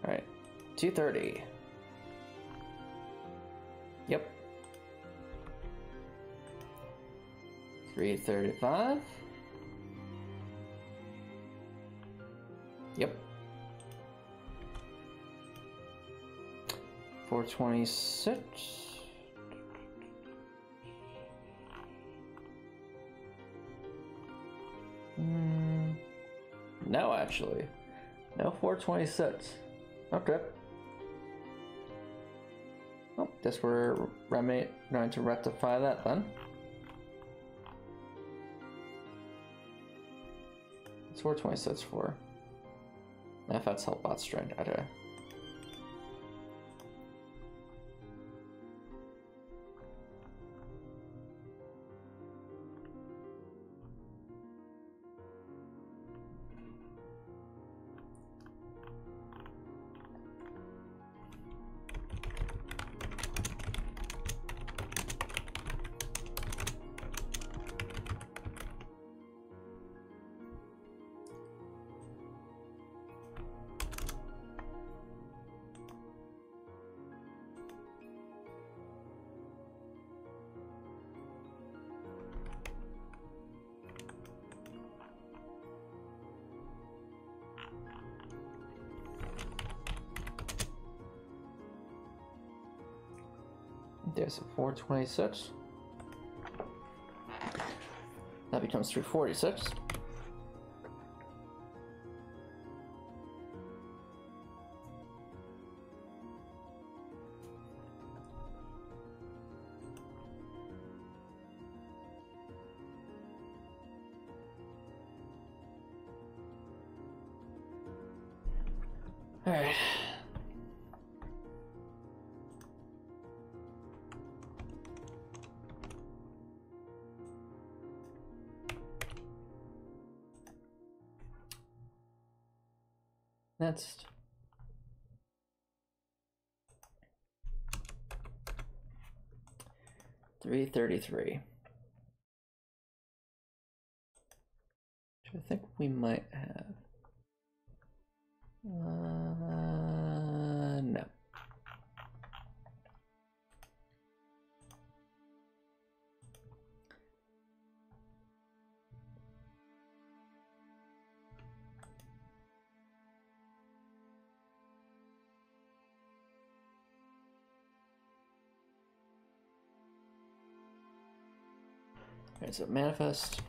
All right, 230. Yep. 335. Yep. 426. No, actually. No 426. Okay. Well, guess we're going to rectify that then. What's 426 for? FX help bot string. Okay. There's a 426. That becomes 346. All right. Next. $333. Which I think we might have. No. Alright, so manifest.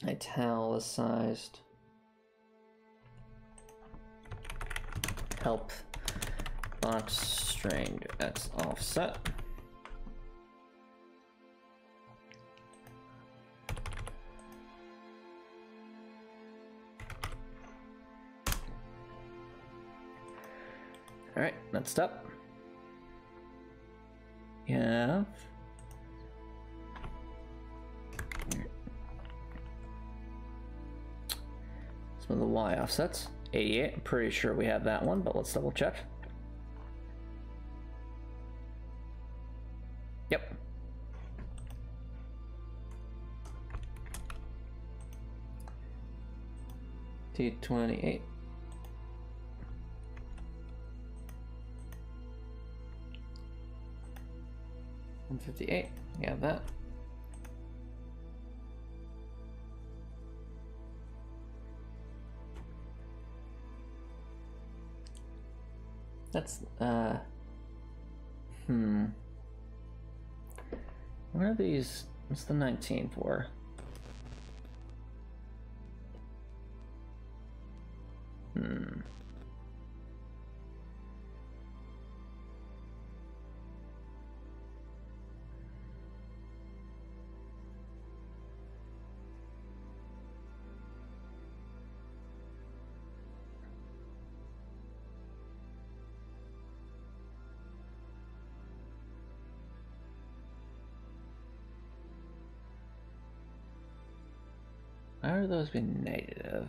Italicized. Help box string x offset. All right, next up. We have some of the Y offsets. 88, I'm pretty sure we have that one, but let's double check. Yep. T28. $158. We have that. That's what are these? What's the 19 for? Why are those being negative?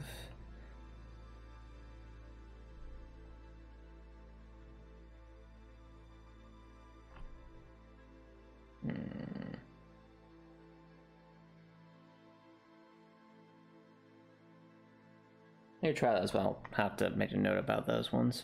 Maybe try that as well. Have to make a note about those ones.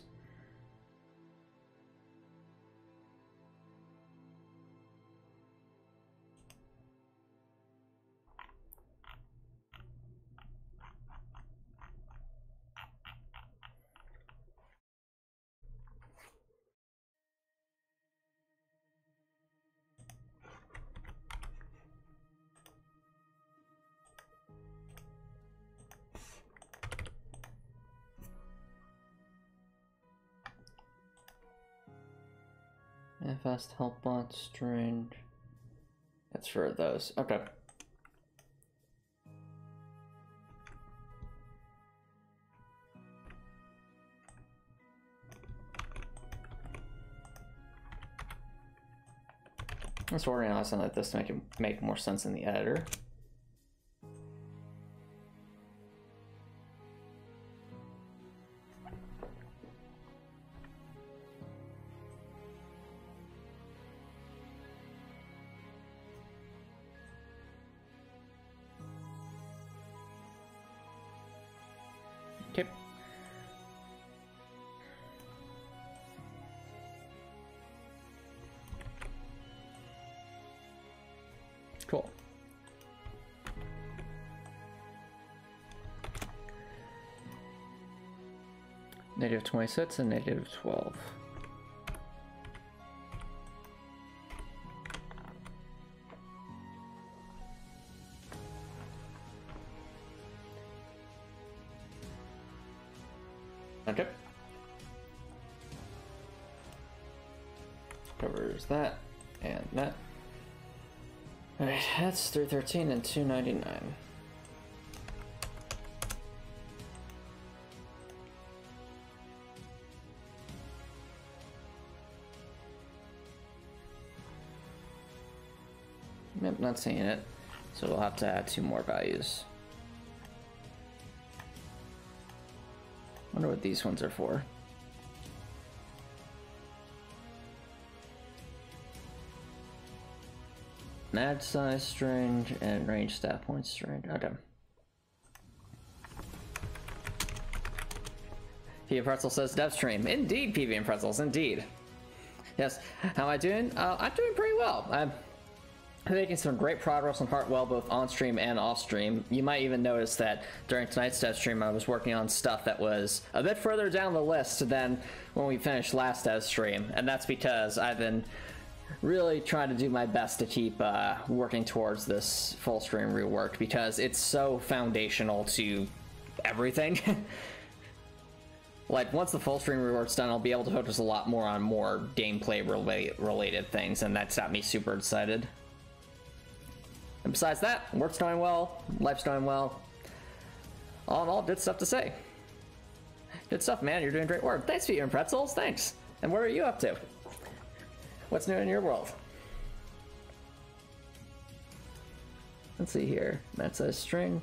Manifest help bot string. That's for those. Okay. Let's organize something like this to make more sense in the editor. Okay. Cool. Negative 26 and negative 12. Okay. Covers that and that. Alright, that's 313 and 299. Yep, not seeing it. So we'll have to add 2 more values. Wonder what these ones are for. Add size string and range stat points string. Okay. PB and Pretzel says dev stream. Indeed, PB and Pretzels, indeed. Yes. How am I doing? I'm doing pretty well. I'm making some great progress on Heartwell both on stream and off stream. You might even notice that during tonight's dev stream I was working on stuff that was a bit further down the list than when we finished last dev stream, and that's because I've been really trying to do my best to keep working towards this full stream rework because it's so foundational to everything. Like, once the full stream rework's done, I'll be able to focus a lot more on more gameplay related things, and that's got me super excited. And besides that, work's going well, life's going well. All in all, good stuff to say. Good stuff, man. You're doing great work. Thanks, PB and Pretzels. Thanks. And what are you up to? What's new in your world? Let's see here. That's a string.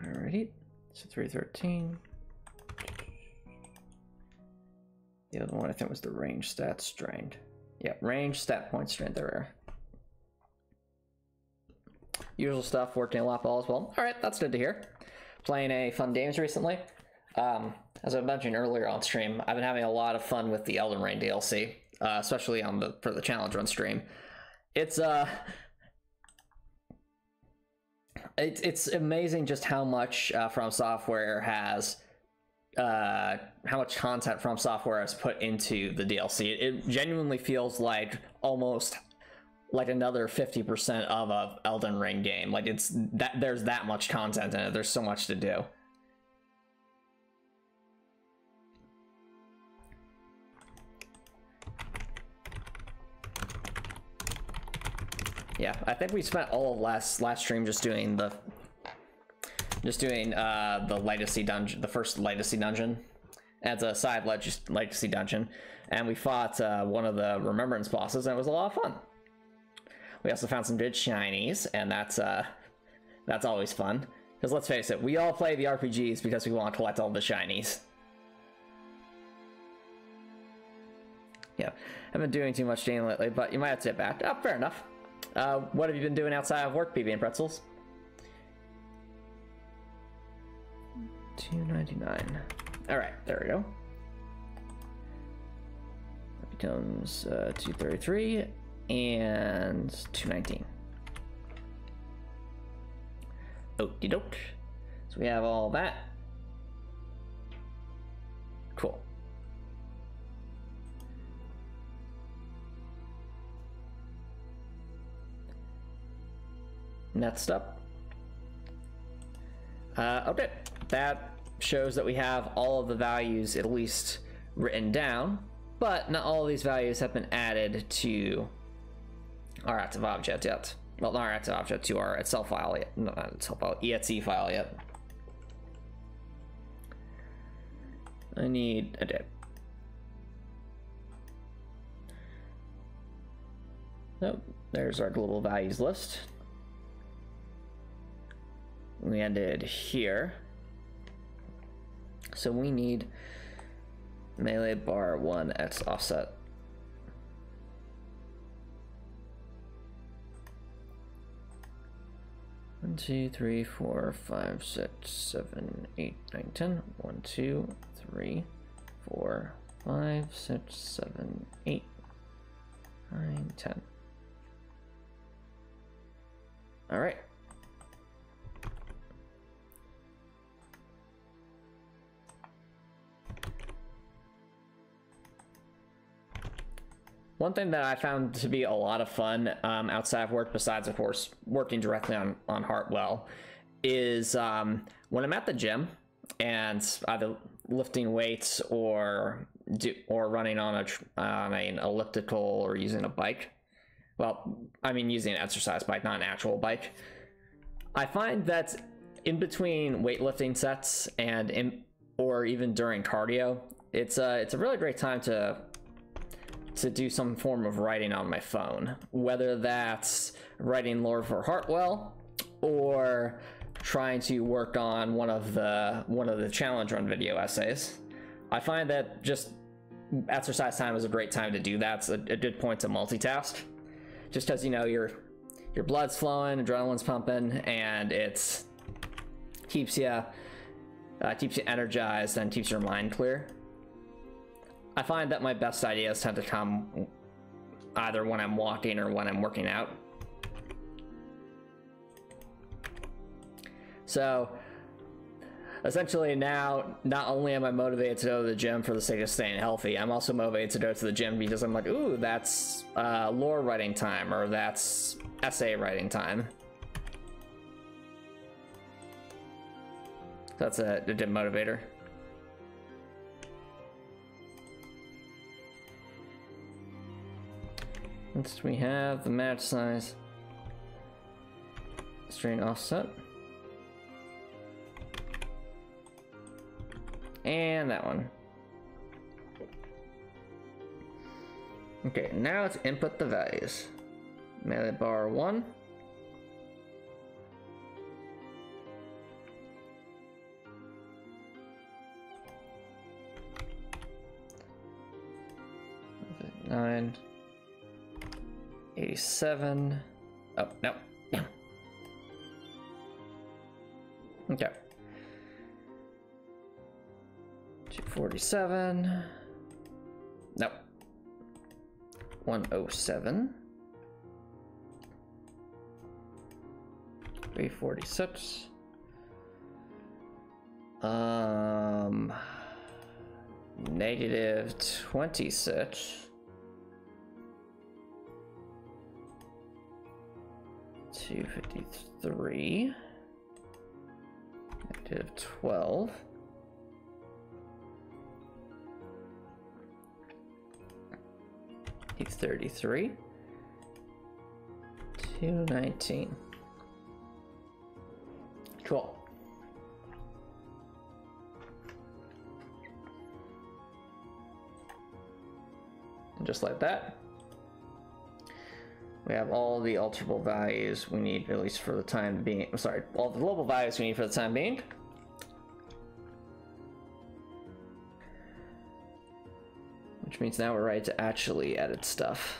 Alrighty. So 313. The other one I think was the range stat string. Yeah, range stat point string. There we are. Usual stuff, working a lot well as well. All right, that's good to hear. Playing a fun games recently. As I mentioned earlier on stream, I've been having a lot of fun with the Elden Ring DLC, especially on for the challenge run stream. It's amazing just how much From Software has, how much content From Software has put into the DLC. It genuinely feels like almost like another 50% of a Elden Ring game. Like, it's that there's that much content in it. There's so much to do. Yeah, I think we spent all of last stream just doing the legacy dungeon, the first legacy dungeon, as a side legacy dungeon, and we fought one of the remembrance bosses, and it was a lot of fun. We also found some good shinies, and that's always fun. Because let's face it, we all play the RPGs because we want to collect all the shinies. Yeah, I haven't been doing too much gaming lately, but you might have to sit back. Oh, fair enough. What have you been doing outside of work, PB and Pretzels? $2.99. All right, there we go. That becomes $2.33 and $2.19. Okie doke. So we have all that. Cool. Next up. Okay, that shows that we have all of the values at least written down, but not all of these values have been added to our active object yet. Well, not our active object, to our Excel file yet. No, not Excel file, exe file yet. I need a dip. Nope, there's our global values list. We ended here. So we need melee bar 1 x offset. One, 2, 3, 4, 5, 6, 7, 8, 9, 10. 1, 2, 3, 4, 5, 6, 7, 8. 9, 10. All right. One thing that I found to be a lot of fun outside of work, besides, of course, working directly on Heartwell, is when I'm at the gym and either lifting weights or running on an elliptical or using a bike. Well, I mean using an exercise bike, not an actual bike. I find that in between weightlifting sets or even during cardio, it's a really great time to do some form of writing on my phone, whether that's writing lore for Heartwell or trying to work on one of the challenge run video essays. I find that just exercise time is a great time to do that. It's a good point to multitask, just because, you know, your blood's flowing, adrenaline's pumping, and it keeps you energized and keeps your mind clear. I find that my best ideas tend to come either when I'm walking or when I'm working out. So essentially now, not only am I motivated to go to the gym for the sake of staying healthy, I'm also motivated to go to the gym because I'm like, ooh, that's lore writing time, or that's essay writing time. That's a good motivator. Next we have the match size, strain offset, and that one. Okay, now let's input the values. Melee bar 1. Nine. 87. Oh, no. Okay. 247. No. 107. 346. Negative 26. 253. Negative 12. 833. 219. Cool. And just like that, we have all the alterable values we need, at least for the time being. Sorry, all the global values we need for the time being. Which means now we're ready to actually edit stuff.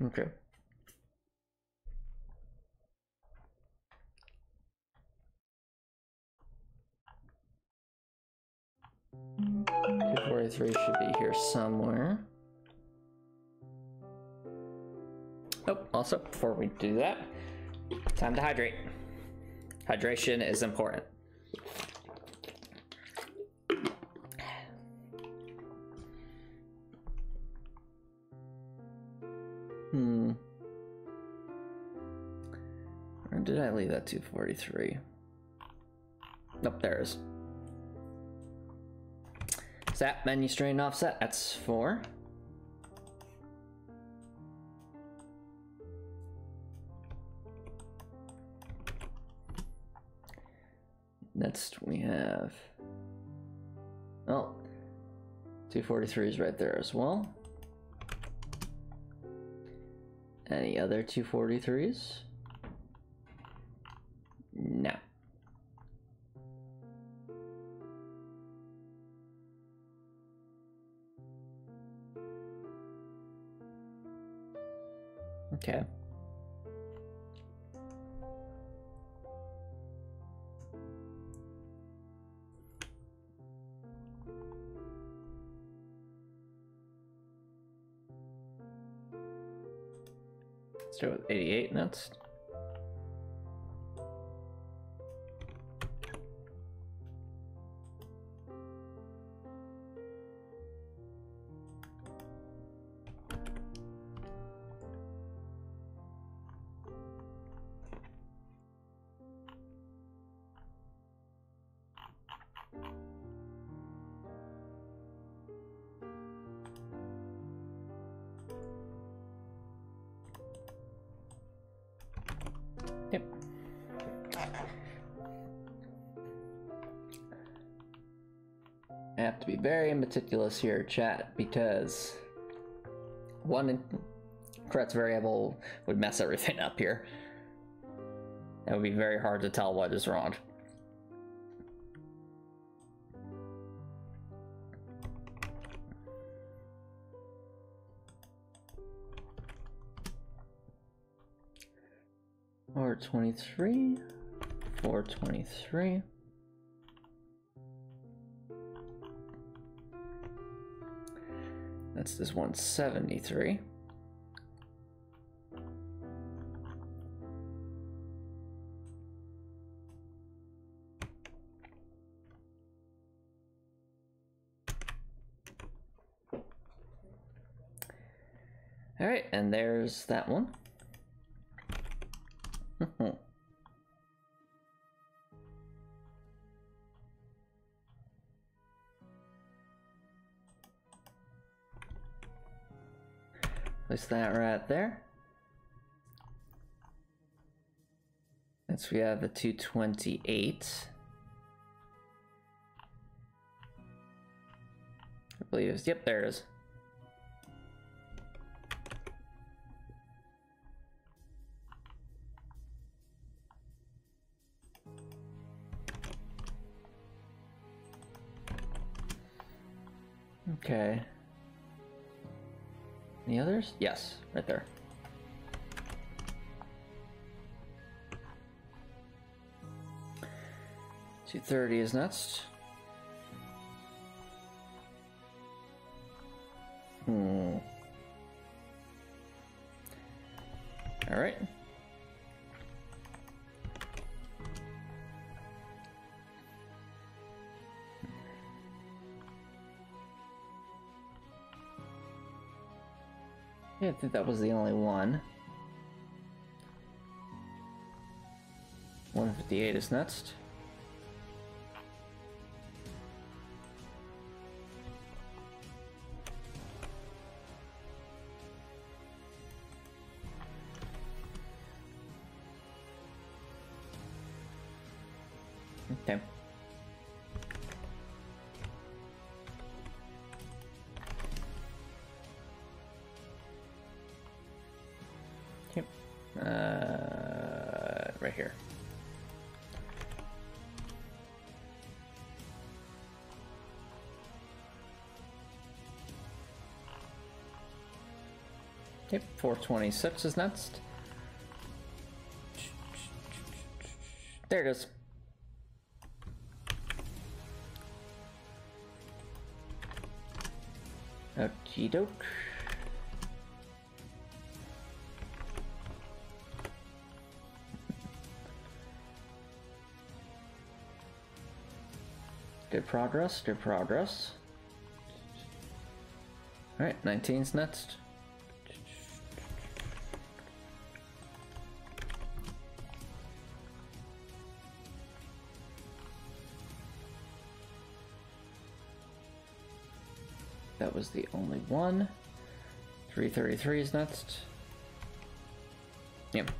Okay. Category 3 should be here somewhere. Oh, also, before we do that, time to hydrate. Hydration is important. Or did I leave that 243? Nope, there it is. Zap menu strain offset, that's 4. Next we have, oh, 243 is right there as well. Any other 243s? No. Okay. Let's do it with 88 next. Yep. I have to be very meticulous here, chat, because one correct variable would mess everything up here. It would be very hard to tell what is wrong. Or 23, 423. That's this 173. All right, and there's that one. Place that right there. Next we have the 228. I believe it's, yep, there it is. Okay. Any others? Yes, right there. $230 is next. All right. Yeah, I think that was the only one. 158 is next. Okay. Right here. Okay, 426 is next. There it is. Okie doke. Good progress, good progress. Alright, 19's next. That was the only one. 333 is next. Yep.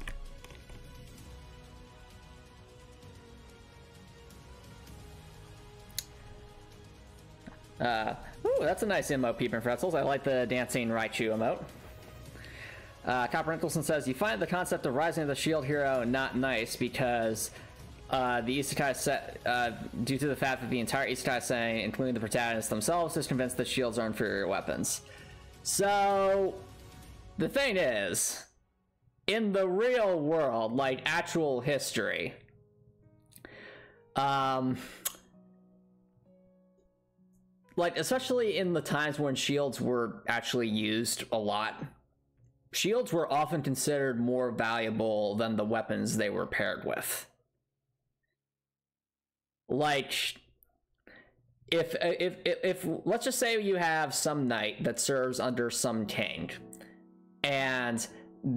Ooh, that's a nice emote, Peepin' Pretzels. I like the dancing Raichu emote. Copper Nicholson says, you find the concept of Rising of the Shield Hero not nice because the Isekai set, due to the fact that the entire Isekai setting, including the protagonists themselves, is convinced that shields are inferior weapons. So, the thing is, in the real world, like actual history, like especially in the times when shields were actually used a lot, shields were often considered more valuable than the weapons they were paired with. Like, if let's just say you have some knight that serves under some king, and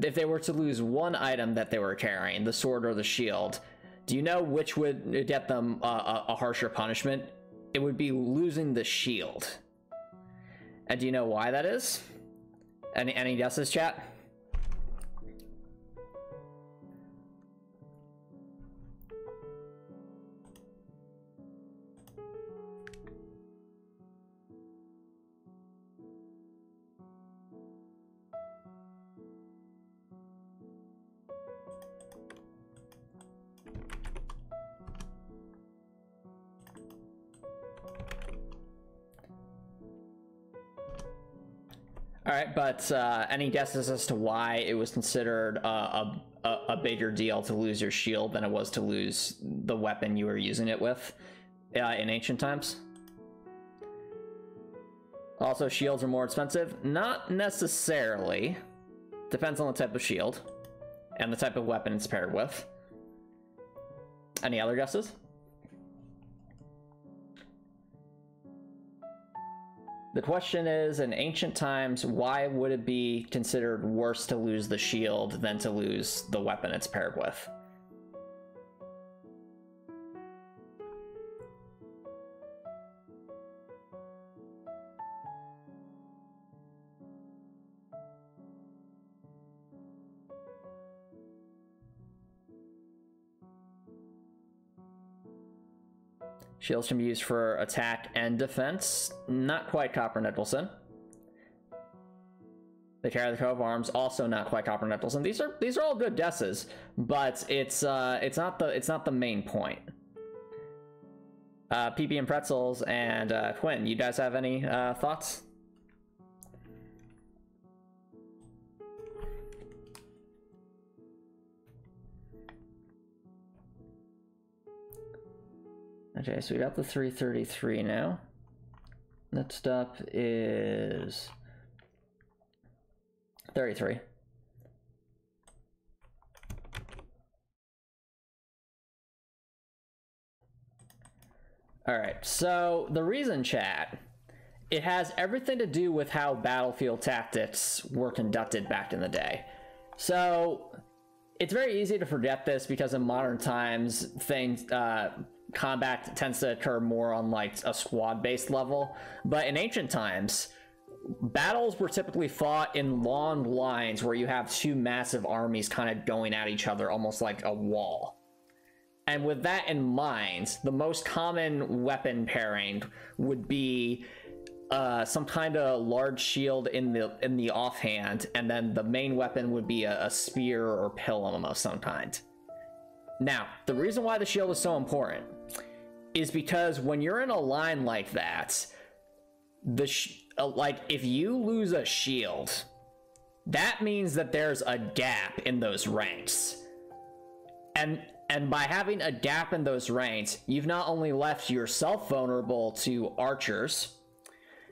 if they were to lose one item that they were carrying, the sword or the shield, do you know which would get them a harsher punishment? It would be losing the shield. And do you know why that is? Any guesses, chat? All right, but any guesses as to why it was considered a bigger deal to lose your shield than it was to lose the weapon you were using it with in ancient times? Also, shields are more expensive? Not necessarily. Depends on the type of shield and the type of weapon it's paired with. Any other guesses? The question is, in ancient times, why would it be considered worse to lose the shield than to lose the weapon it's paired with? Shields can be used for attack and defense. Not quite Copper Nicholson. They carry the coat of arms. Also not quite Copper Nicholson. These are all good guesses, but it's not the main point. PP and Pretzels and Quinn, you guys have any thoughts? Okay, so we got the 333 now. Next up is 33. All right, so the reason, chat, it has everything to do with how battlefield tactics were conducted back in the day. So it's very easy to forget this because in modern times, combat tends to occur more on like a squad-based level, but in ancient times, battles were typically fought in long lines where you have two massive armies kind of going at each other almost like a wall. And with that in mind, the most common weapon pairing would be some kind of large shield in the offhand, and then the main weapon would be a spear or pilum of some kind. Now, the reason why the shield is so important is because when you're in a line like that, like if you lose a shield, that means that there's a gap in those ranks. And by having a gap in those ranks, you've not only left yourself vulnerable to archers,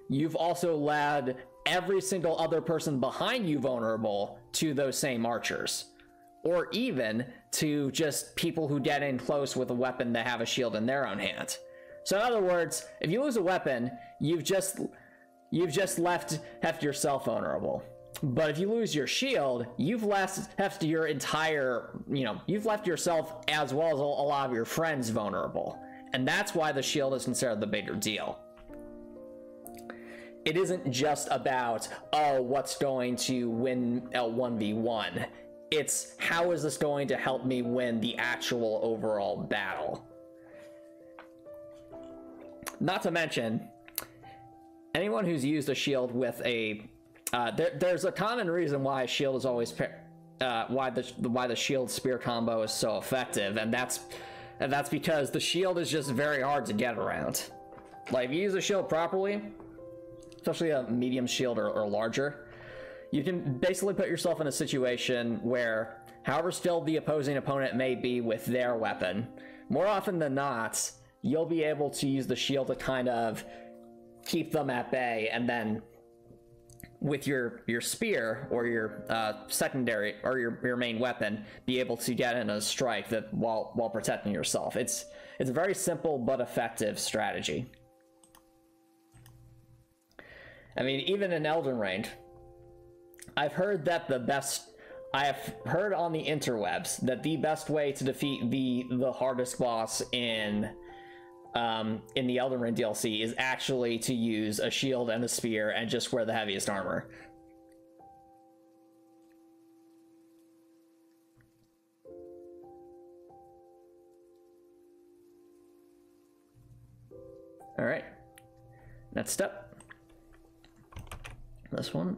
you've also led every single other person behind you vulnerable to those same archers. Or even to just people who get in close with a weapon that have a shield in their own hand. So in other words, if you lose a weapon, you've just left yourself vulnerable. But if you lose your shield, you've left your entire, you've left yourself as well as a lot of your friends vulnerable. And that's why the shield is considered the bigger deal. It isn't just about, oh, what's going to win a 1v1. It's how is this going to help me win the actual overall battle? Not to mention, anyone who's used a shield with a there's a common reason why a shield is always why the shield spear combo is so effective, and that's because the shield is just very hard to get around. Like if you use a shield properly, especially a medium shield or larger, you can basically put yourself in a situation where, however skilled the opposing opponent may be with their weapon, more often than not, you'll be able to use the shield to kind of keep them at bay, and then with your spear or your secondary or your main weapon, be able to get in a strike that while protecting yourself. It's a very simple but effective strategy. I mean, even in Elden Ring, I've heard that I have heard on the interwebs that the best way to defeat the hardest boss in the Elden Ring DLC is actually to use a shield and a spear and just wear the heaviest armor. All right, next up, this one.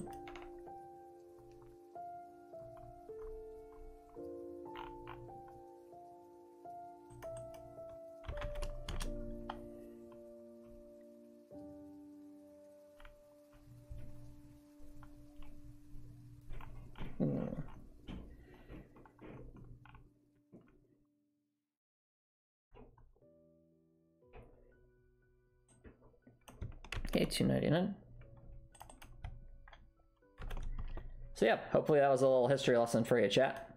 Okay, $2.99. So yeah, hopefully that was a little history lesson for you, chat.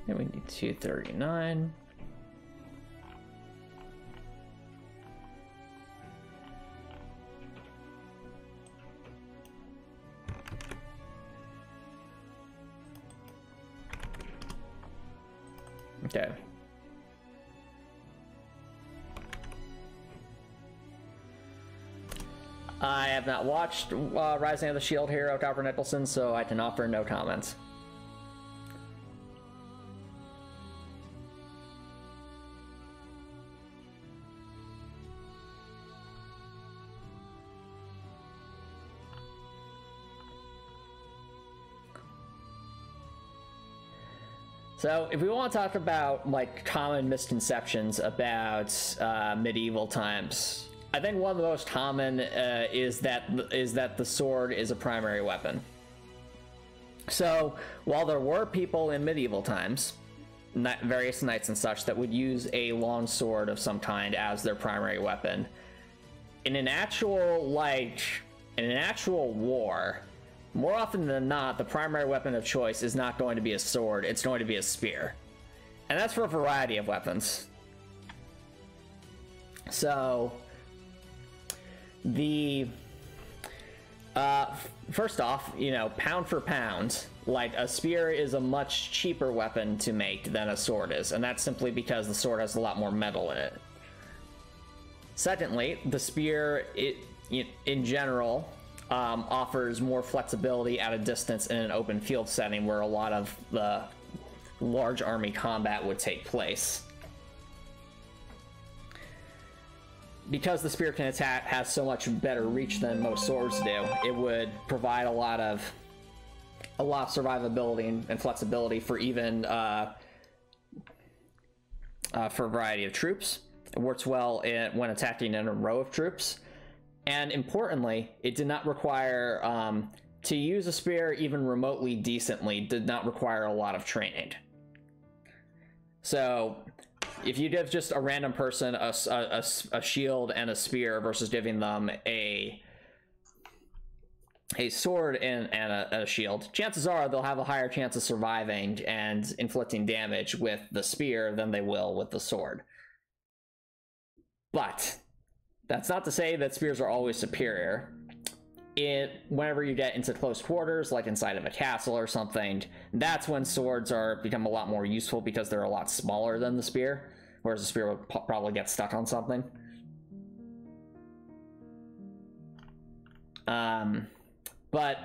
And we need 239. Okay. I have not watched Rising of the Shield Hero, Topper Nicholson, so I can offer no comments. So if we want to talk about like common misconceptions about medieval times, I think one of the most common is that the sword is a primary weapon. So while there were people in medieval times, various knights and such, that would use a long sword of some kind as their primary weapon, in an actual war, more often than not, the primary weapon of choice is not going to be a sword, it's going to be a spear. And that's for a variety of weapons. So, first off, pound for pound, like, a spear is a much cheaper weapon to make than a sword is, and that's simply because the sword has a lot more metal in it. Secondly, the spear, in general, offers more flexibility at a distance in an open field setting where a lot of the large army combat would take place. Because the spear can attack, has so much better reach than most swords do, it would provide a lot of survivability and flexibility for even for a variety of troops. It works well when attacking in a row of troops. And importantly, it did not require, to use a spear even remotely decently, did not require a lot of training. So, if you give just a random person a shield and a spear versus giving them a sword and a shield, chances are they'll have a higher chance of surviving and inflicting damage with the spear than they will with the sword. But that's not to say that spears are always superior. Whenever you get into close quarters, like inside of a castle or something, that's when swords become a lot more useful because they're a lot smaller than the spear, whereas the spear would probably get stuck on something. But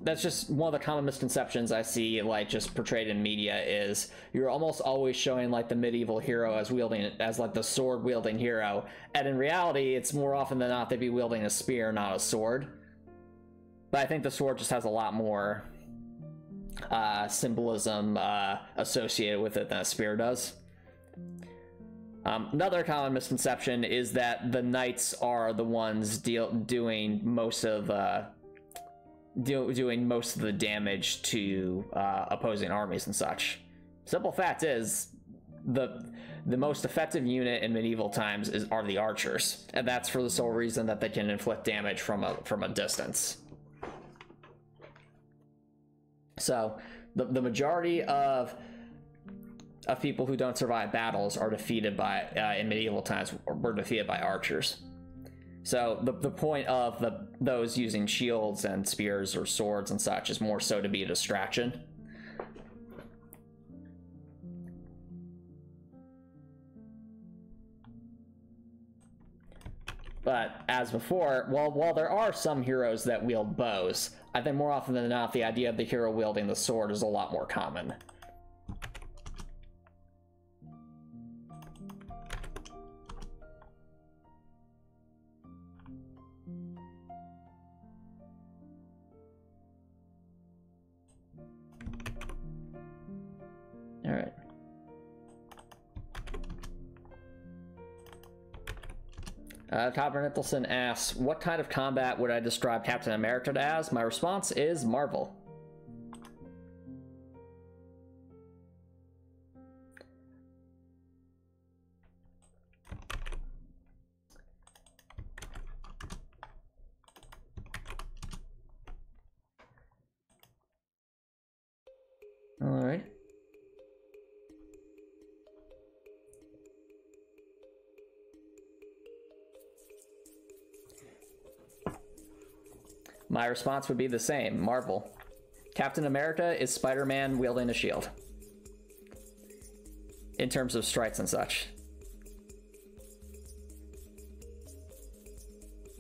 that's just one of the common misconceptions I see, like, just portrayed in media, is you're almost always showing, like, the medieval hero as like the sword wielding hero, and in reality it's more often than not they'd be wielding a spear, not a sword. But I think the sword just has a lot more symbolism associated with it than a spear does. Another common misconception is that the knights are the ones doing most of the damage to opposing armies and such. Simple fact is, the most effective unit in medieval times are the archers, and that's for the sole reason that they can inflict damage from a distance. So the majority of people who don't survive battles are defeated by in medieval times were defeated by archers. So the point of those using shields and spears or swords and such is more so to be a distraction. But as before, while there are some heroes that wield bows, I think more often than not the idea of the hero wielding the sword is a lot more common. All right. Topper Nicholson asks, what kind of combat would I describe Captain America as? My response is Marvel. All right. My response would be the same, Marvel. Captain America is Spider-Man wielding a shield. In terms of strikes and such.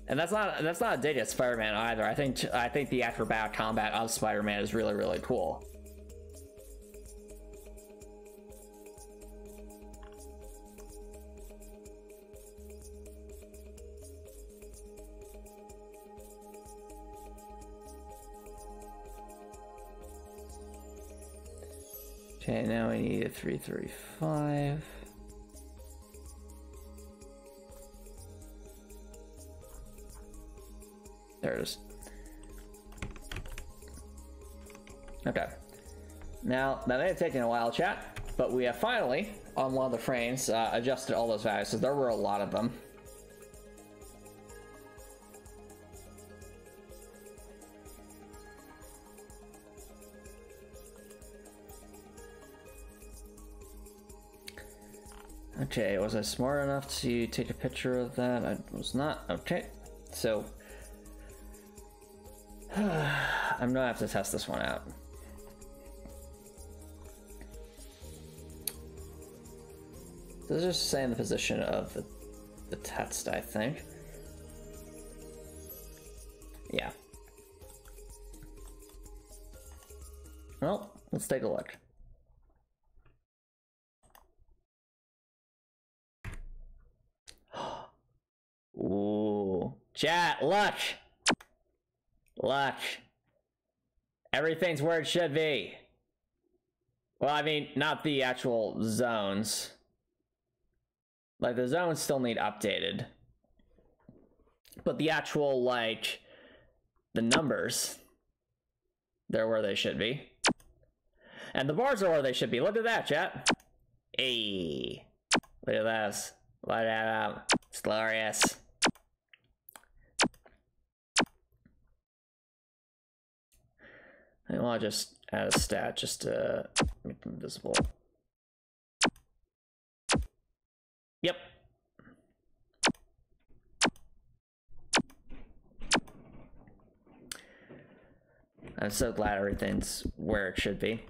And that's not a dig at Spider-Man either. I think the acrobatic combat of Spider-Man is really, really cool. Okay, now we need a 335. There it is. Okay. Now, that may have taken a while, chat, but we have finally, on one of the frames, adjusted all those values, so there were a lot of them. Okay, was I smart enough to take a picture of that? I was not. Okay, so I'm gonna have to test this one out. This is just saying the position of the text, I think. Yeah. Well, let's take a look. Ooh, chat, look! Look. Everything's where it should be. Well, I mean, not the actual zones. Like, the zones still need updated. But the actual, like, the numbers, they're where they should be. And the bars are where they should be. Look at that, chat. Hey. Look at this. Look at that. It's glorious. I want to just add a stat just to make them visible. Yep. I'm so glad everything's where it should be.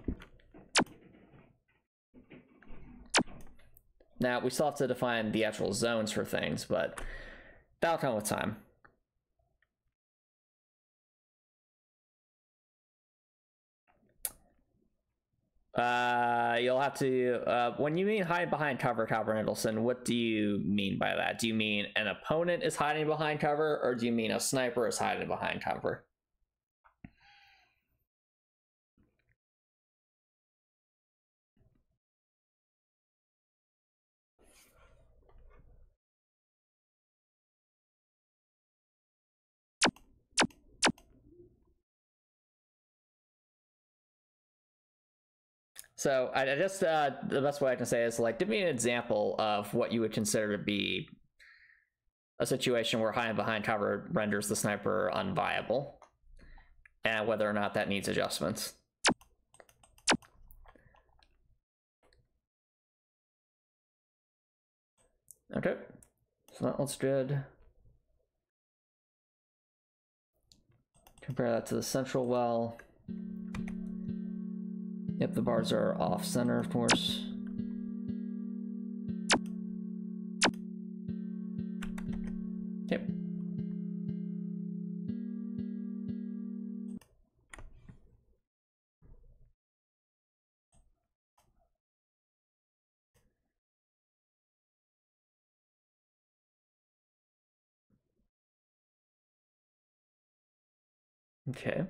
Now, we still have to define the actual zones for things, but that'll come with time. You'll have to, when you mean hide behind cover, Copper Nicholson, what do you mean by that? Do you mean an opponent is hiding behind cover, or do you mean a sniper is hiding behind cover? So I just the best way I can say is, like, give me an example of what you would consider to be a situation where hiding behind cover renders the sniper unviable, and whether or not that needs adjustments. Okay, so that looks good. Compare that to the central well. Yep, the bars are off center, of course. Yep. Okay.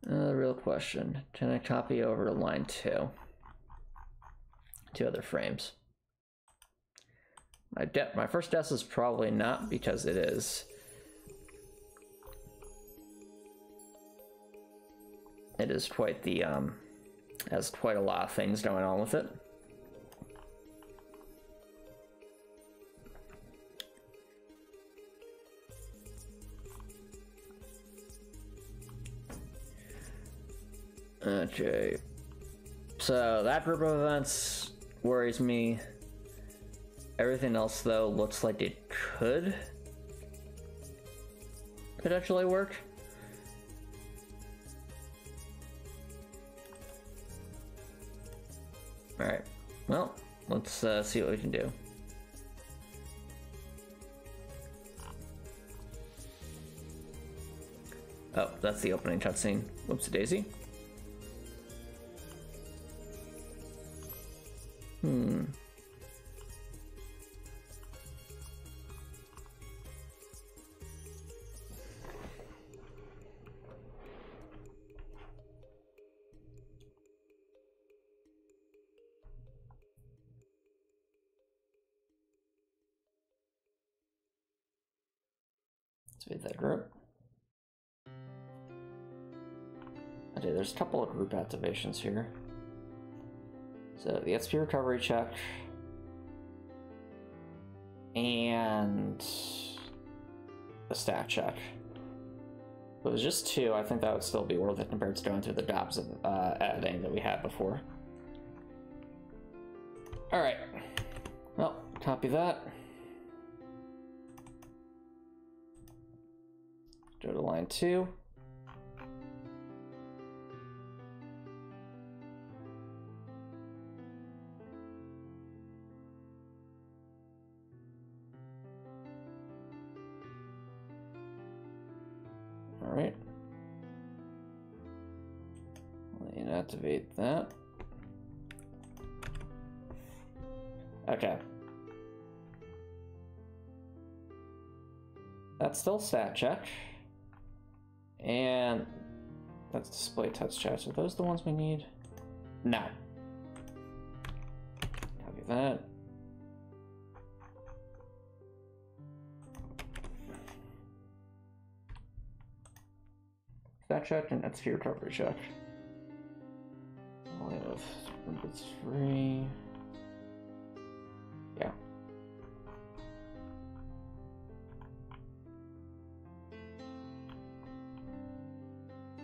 Real question. Can I copy over to line 2? 2 other frames. My first guess is probably not, because it is. It is quite the, has quite a lot of things going on with it. Okay. So that group of events worries me. Everything else, though, looks like it could potentially work. Alright, well, let's see what we can do. Oh, that's the opening cutscene. Whoopsie daisy. Let's read that group. Okay, there's a couple of group activations here. So the XP recovery check and the stat check. If it was just 2, I think that would still be worth it compared to going through the gobs of editing that we had before. Alright. Well, copy that. Go to line 2. Alright. Activate that. Okay. That's still stat check. And that's display touch chats. Are those the ones we need? No. Copy that. Stat check and XP recovery check. Only have it's free. Yeah.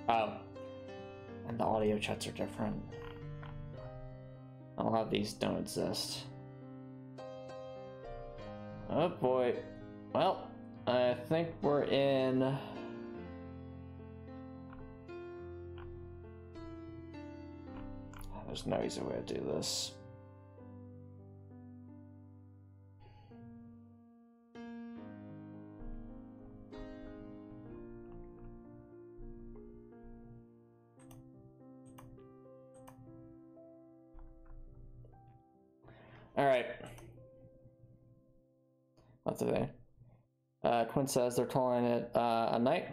Oh. And the audio chats are different. A lot of these don't exist. Oh boy. Well, I think we're in... There's no easy way to do this. All right. What's today? Quinn says they're calling it a night.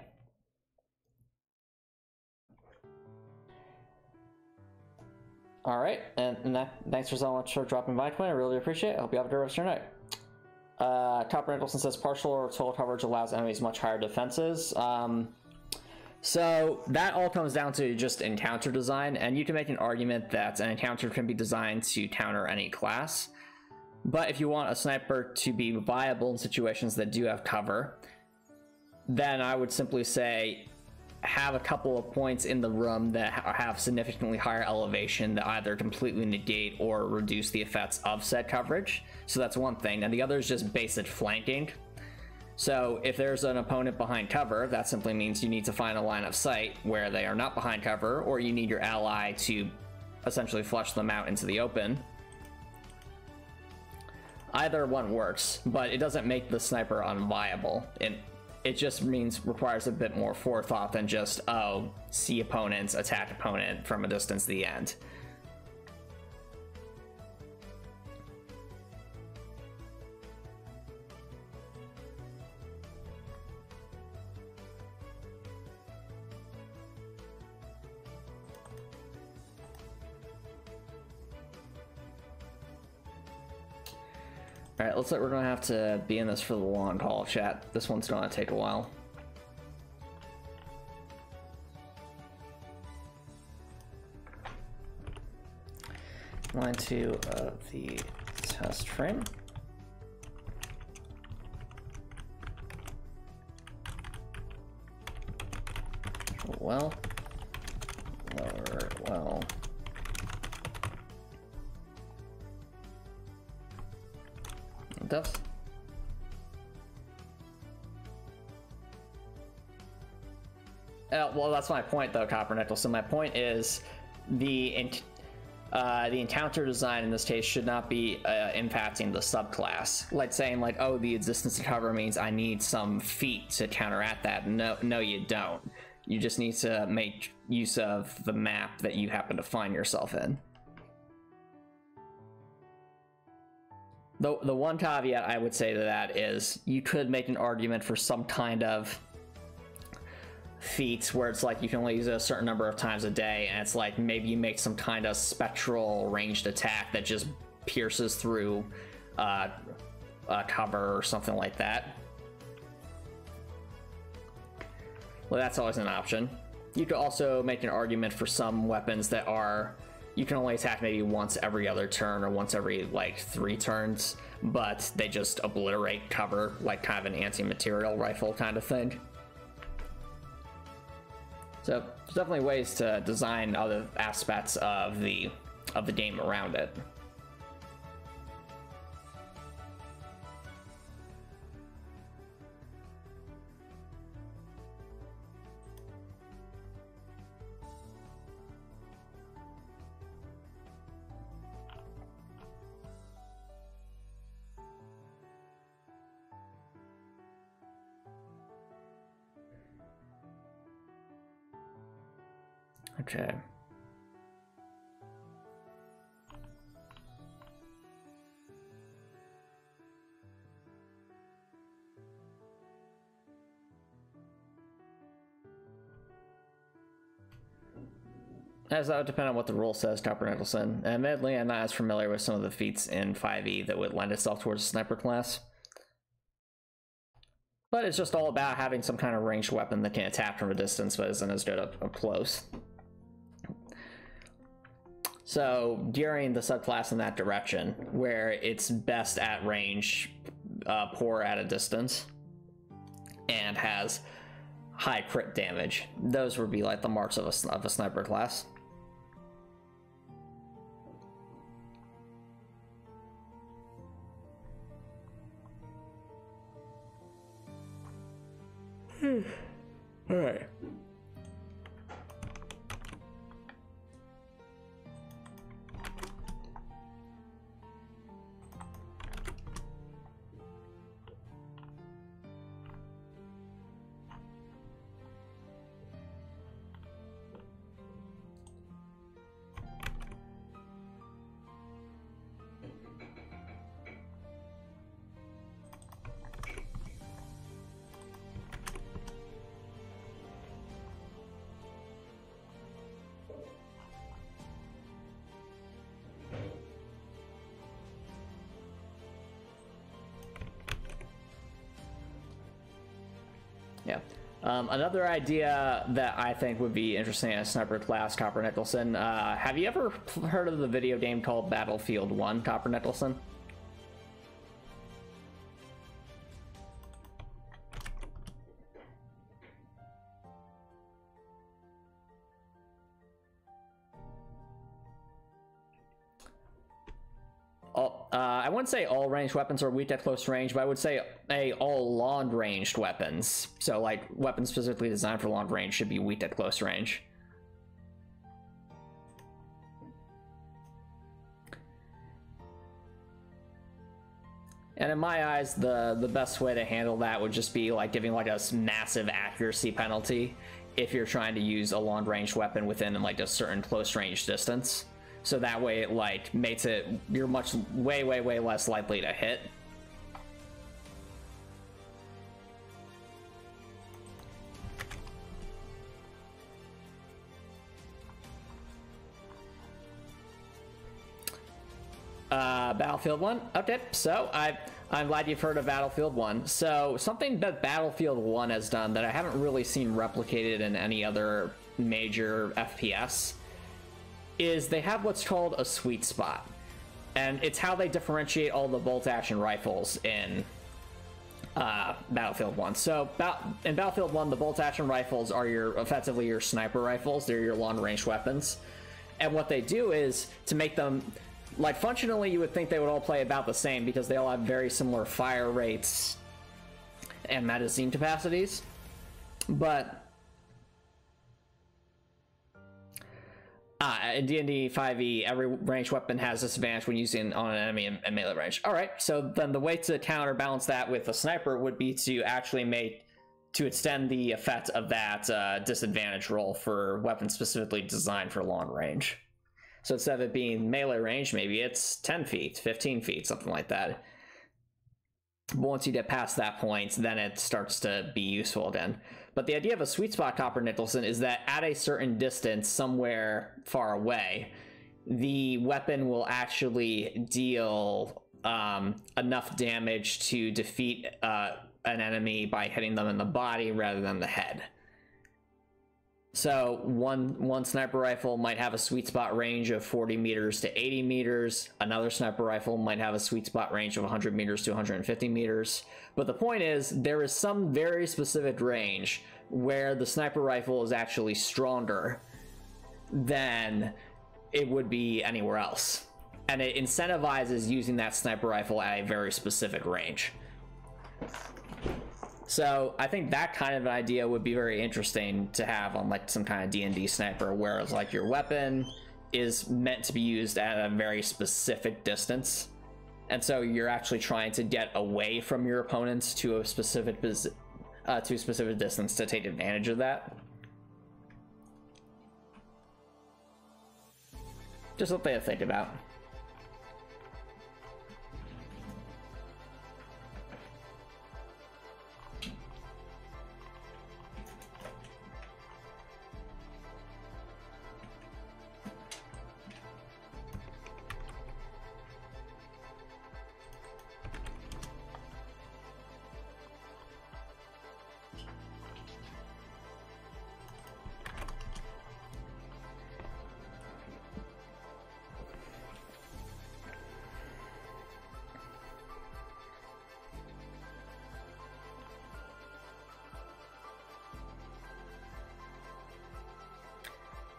All right, and thanks for so much for dropping by, Quinn. I really appreciate it. I hope you have a good rest of your night. Copper Nicholson says partial or total coverage allows enemies much higher defenses. So that all comes down to just encounter design, and you can make an argument that an encounter can be designed to counter any class. But if you want a sniper to be viable in situations that do have cover, then I would simply say have a couple of points in the room that have significantly higher elevation that either completely negate or reduce the effects of said coverage. So that's one thing, and the other is just basic flanking. So if there's an opponent behind cover, that simply means you need to find a line of sight where they are not behind cover, or you need your ally to essentially flush them out into the open. Either one works, but it doesn't make the sniper unviable. It just requires a bit more forethought than just, oh, see opponents, attack opponent from a distance to the end. Alright, looks like we're gonna have to be in this for the long haul, chat. This one's gonna take a while. Line 2 of the test frame. Well, lower, well. Depth. Well, that's my point, though, Copper Nicholson. My point is the encounter design in this case should not be impacting the subclass. Like saying, like, oh, the existence of cover means I need some feat to counteract that. No, you don't. You just need to make use of the map that you happen to find yourself in. The one caveat I would say to that is you could make an argument for some kind of feats where it's like you can only use it a certain number of times a day, and it's like maybe you make some kind of spectral ranged attack that just pierces through cover or something like that. Well, that's always an option. You could also make an argument for some weapons that are you can only attack maybe once every other turn or once every like 3 turns, but they just obliterate cover, like kind of an anti-material rifle kind of thing. So there's definitely ways to design other aspects of the game around it. Okay. As that would depend on what the rule says, Copper Nicholson. Admittedly, I'm not as familiar with some of the feats in 5e that would lend itself towards a sniper class. But it's just all about having some kind of ranged weapon that can attack from a distance but isn't as good up close. So gearing the subclass in that direction, where it's best at range, poor at a distance, and has high crit damage, those would be like the marks of a sniper class. All right. Yeah. Another idea that I think would be interesting as sniper class, Copper Nicholson. Have you ever heard of the video game called Battlefield 1, Copper Nicholson? I wouldn't say all ranged weapons are weak at close range, but I would say all long-ranged weapons. So, like, weapons specifically designed for long range should be weak at close range. And in my eyes, the best way to handle that would just be like giving like a massive accuracy penalty if you're trying to use a long-range weapon within like a certain close-range distance. So that way it like makes it, you're much way less likely to hit. Battlefield 1. Okay, so I'm glad you've heard of Battlefield 1. So something that Battlefield 1 has done that I haven't really seen replicated in any other major FPS is they have what's called a sweet spot. And it's how they differentiate all the bolt-action rifles in Battlefield 1. So in Battlefield 1, the bolt-action rifles are effectively your sniper rifles. They're your long-range weapons. And what they do is to make them, like, functionally you would think they would all play about the same because they all have very similar fire rates and magazine capacities. But in D&D 5e, every ranged weapon has disadvantage when using on an enemy in melee range. All right, so then the way to counterbalance that with a sniper would be to actually extend the effect of that disadvantage roll for weapons specifically designed for long range. So instead of it being melee range, maybe it's 10 feet, 15 feet, something like that. But once you get past that point, then it starts to be useful again. But the idea of a sweet spot, Copper Nicholson, is that at a certain distance, somewhere far away, the weapon will actually deal enough damage to defeat an enemy by hitting them in the body rather than the head. So one sniper rifle might have a sweet spot range of 40 meters to 80 meters. Another sniper rifle might have a sweet spot range of 100 meters to 150 meters. But the point is, there is some very specific range where the sniper rifle is actually stronger than it would be anywhere else. And it incentivizes using that sniper rifle at a very specific range. So I think that kind of an idea would be very interesting to have on like some kind of D&D sniper, whereas like your weapon is meant to be used at a very specific distance. And so you're actually trying to get away from your opponents to a specific distance to take advantage of that. Just something to think about.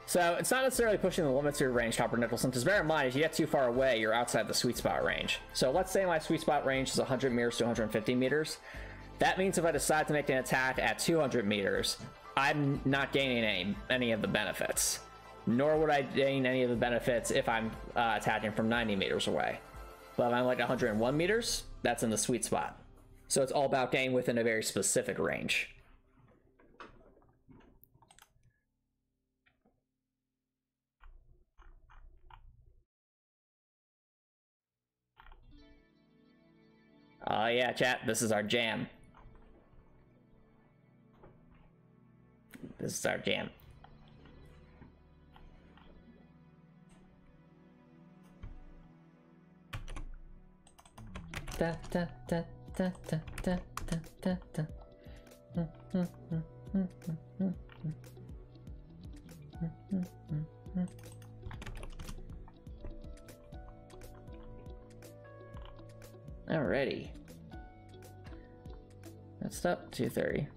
So it's not necessarily pushing the limits of your range, Copper Nicholson, because bear in mind, if you get too far away, you're outside the sweet spot range. So let's say my sweet spot range is 100 meters to 150 meters. That means if I decide to make an attack at 200 meters, I'm not gaining any of the benefits. Nor would I gain any of the benefits if I'm attacking from 90 meters away. But if I'm like 101 meters, that's in the sweet spot. So it's all about getting within a very specific range. Oh yeah, chat, this is our jam. This is our jam. Da, da, da, da, da, da, da, da, da. Alrighty. Next up, 230.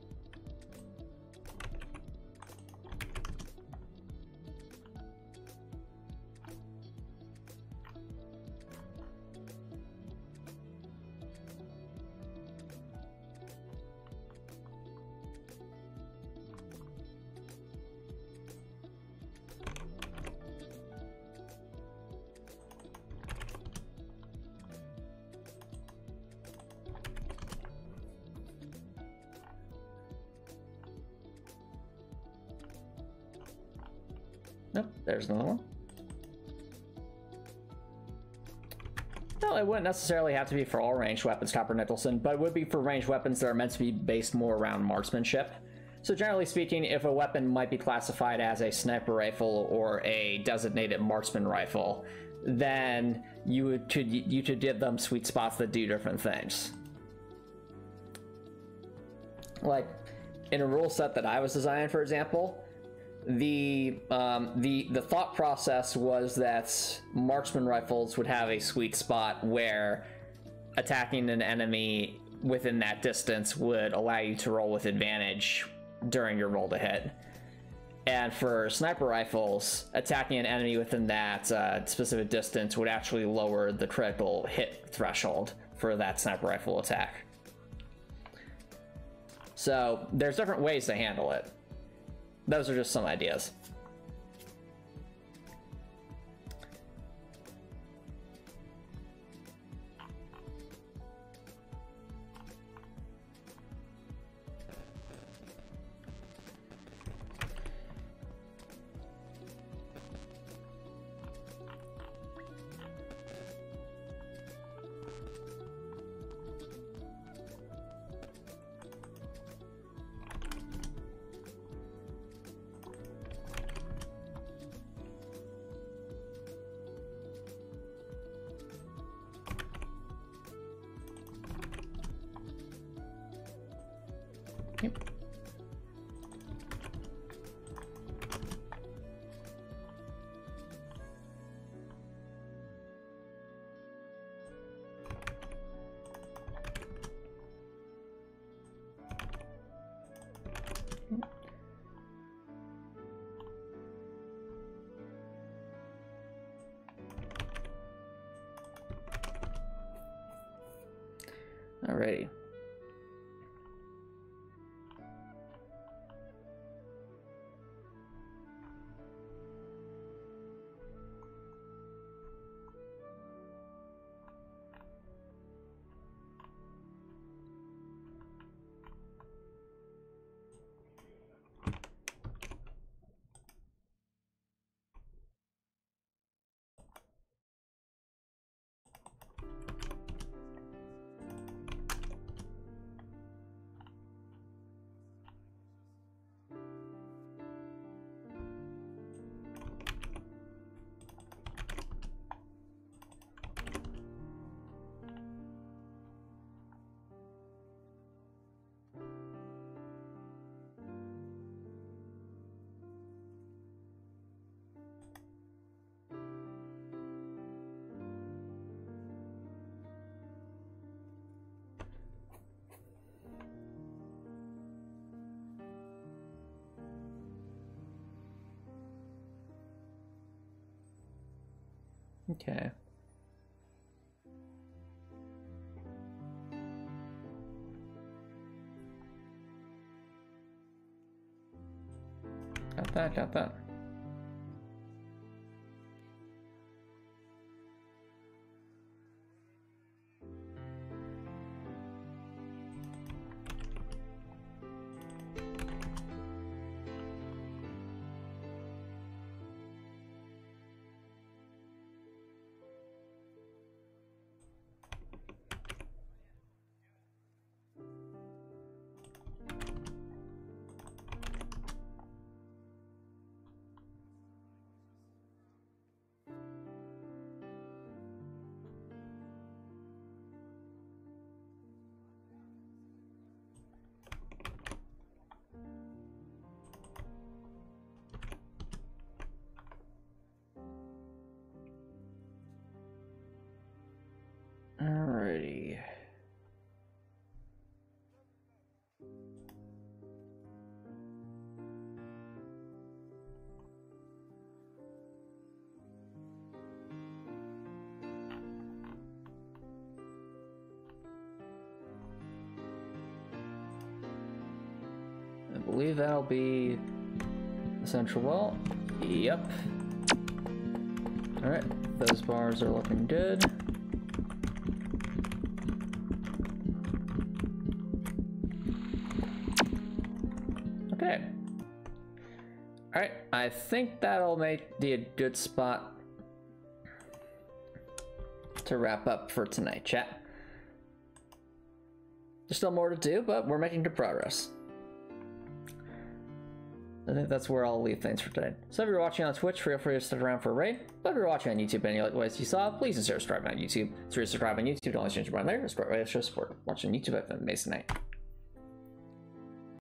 Nope, there's another one. No, it wouldn't necessarily have to be for all ranged weapons, Copper Nicholson, but it would be for ranged weapons that are meant to be based more around marksmanship. So generally speaking, if a weapon might be classified as a sniper rifle or a designated marksman rifle, then you could give them sweet spots that do different things. Like in a rule set that I was designing, for example, the thought process was that marksman rifles would have a sweet spot where attacking an enemy within that distance would allow you to roll with advantage during your roll to hit. And for sniper rifles, attacking an enemy within that specific distance would actually lower the critical hit threshold for that sniper rifle attack. So there's different ways to handle it. Those are just some ideas. Yep. Alrighty. Okay. Got that. believe that'll be the central wall. Yep. Alright, those bars are looking good. Okay. Alright, I think that'll be a good spot to wrap up for tonight, chat. There's still more to do, but we're making good progress. I think that's where I'll leave things for today. So if you're watching on Twitch, feel free to stick around for a raid. But if you're watching on YouTube and you like the ways you saw, please consider subscribing on YouTube. So if you're subscribing on YouTube, don't always change your mind later. Support support. Watching YouTube, have an amazing night.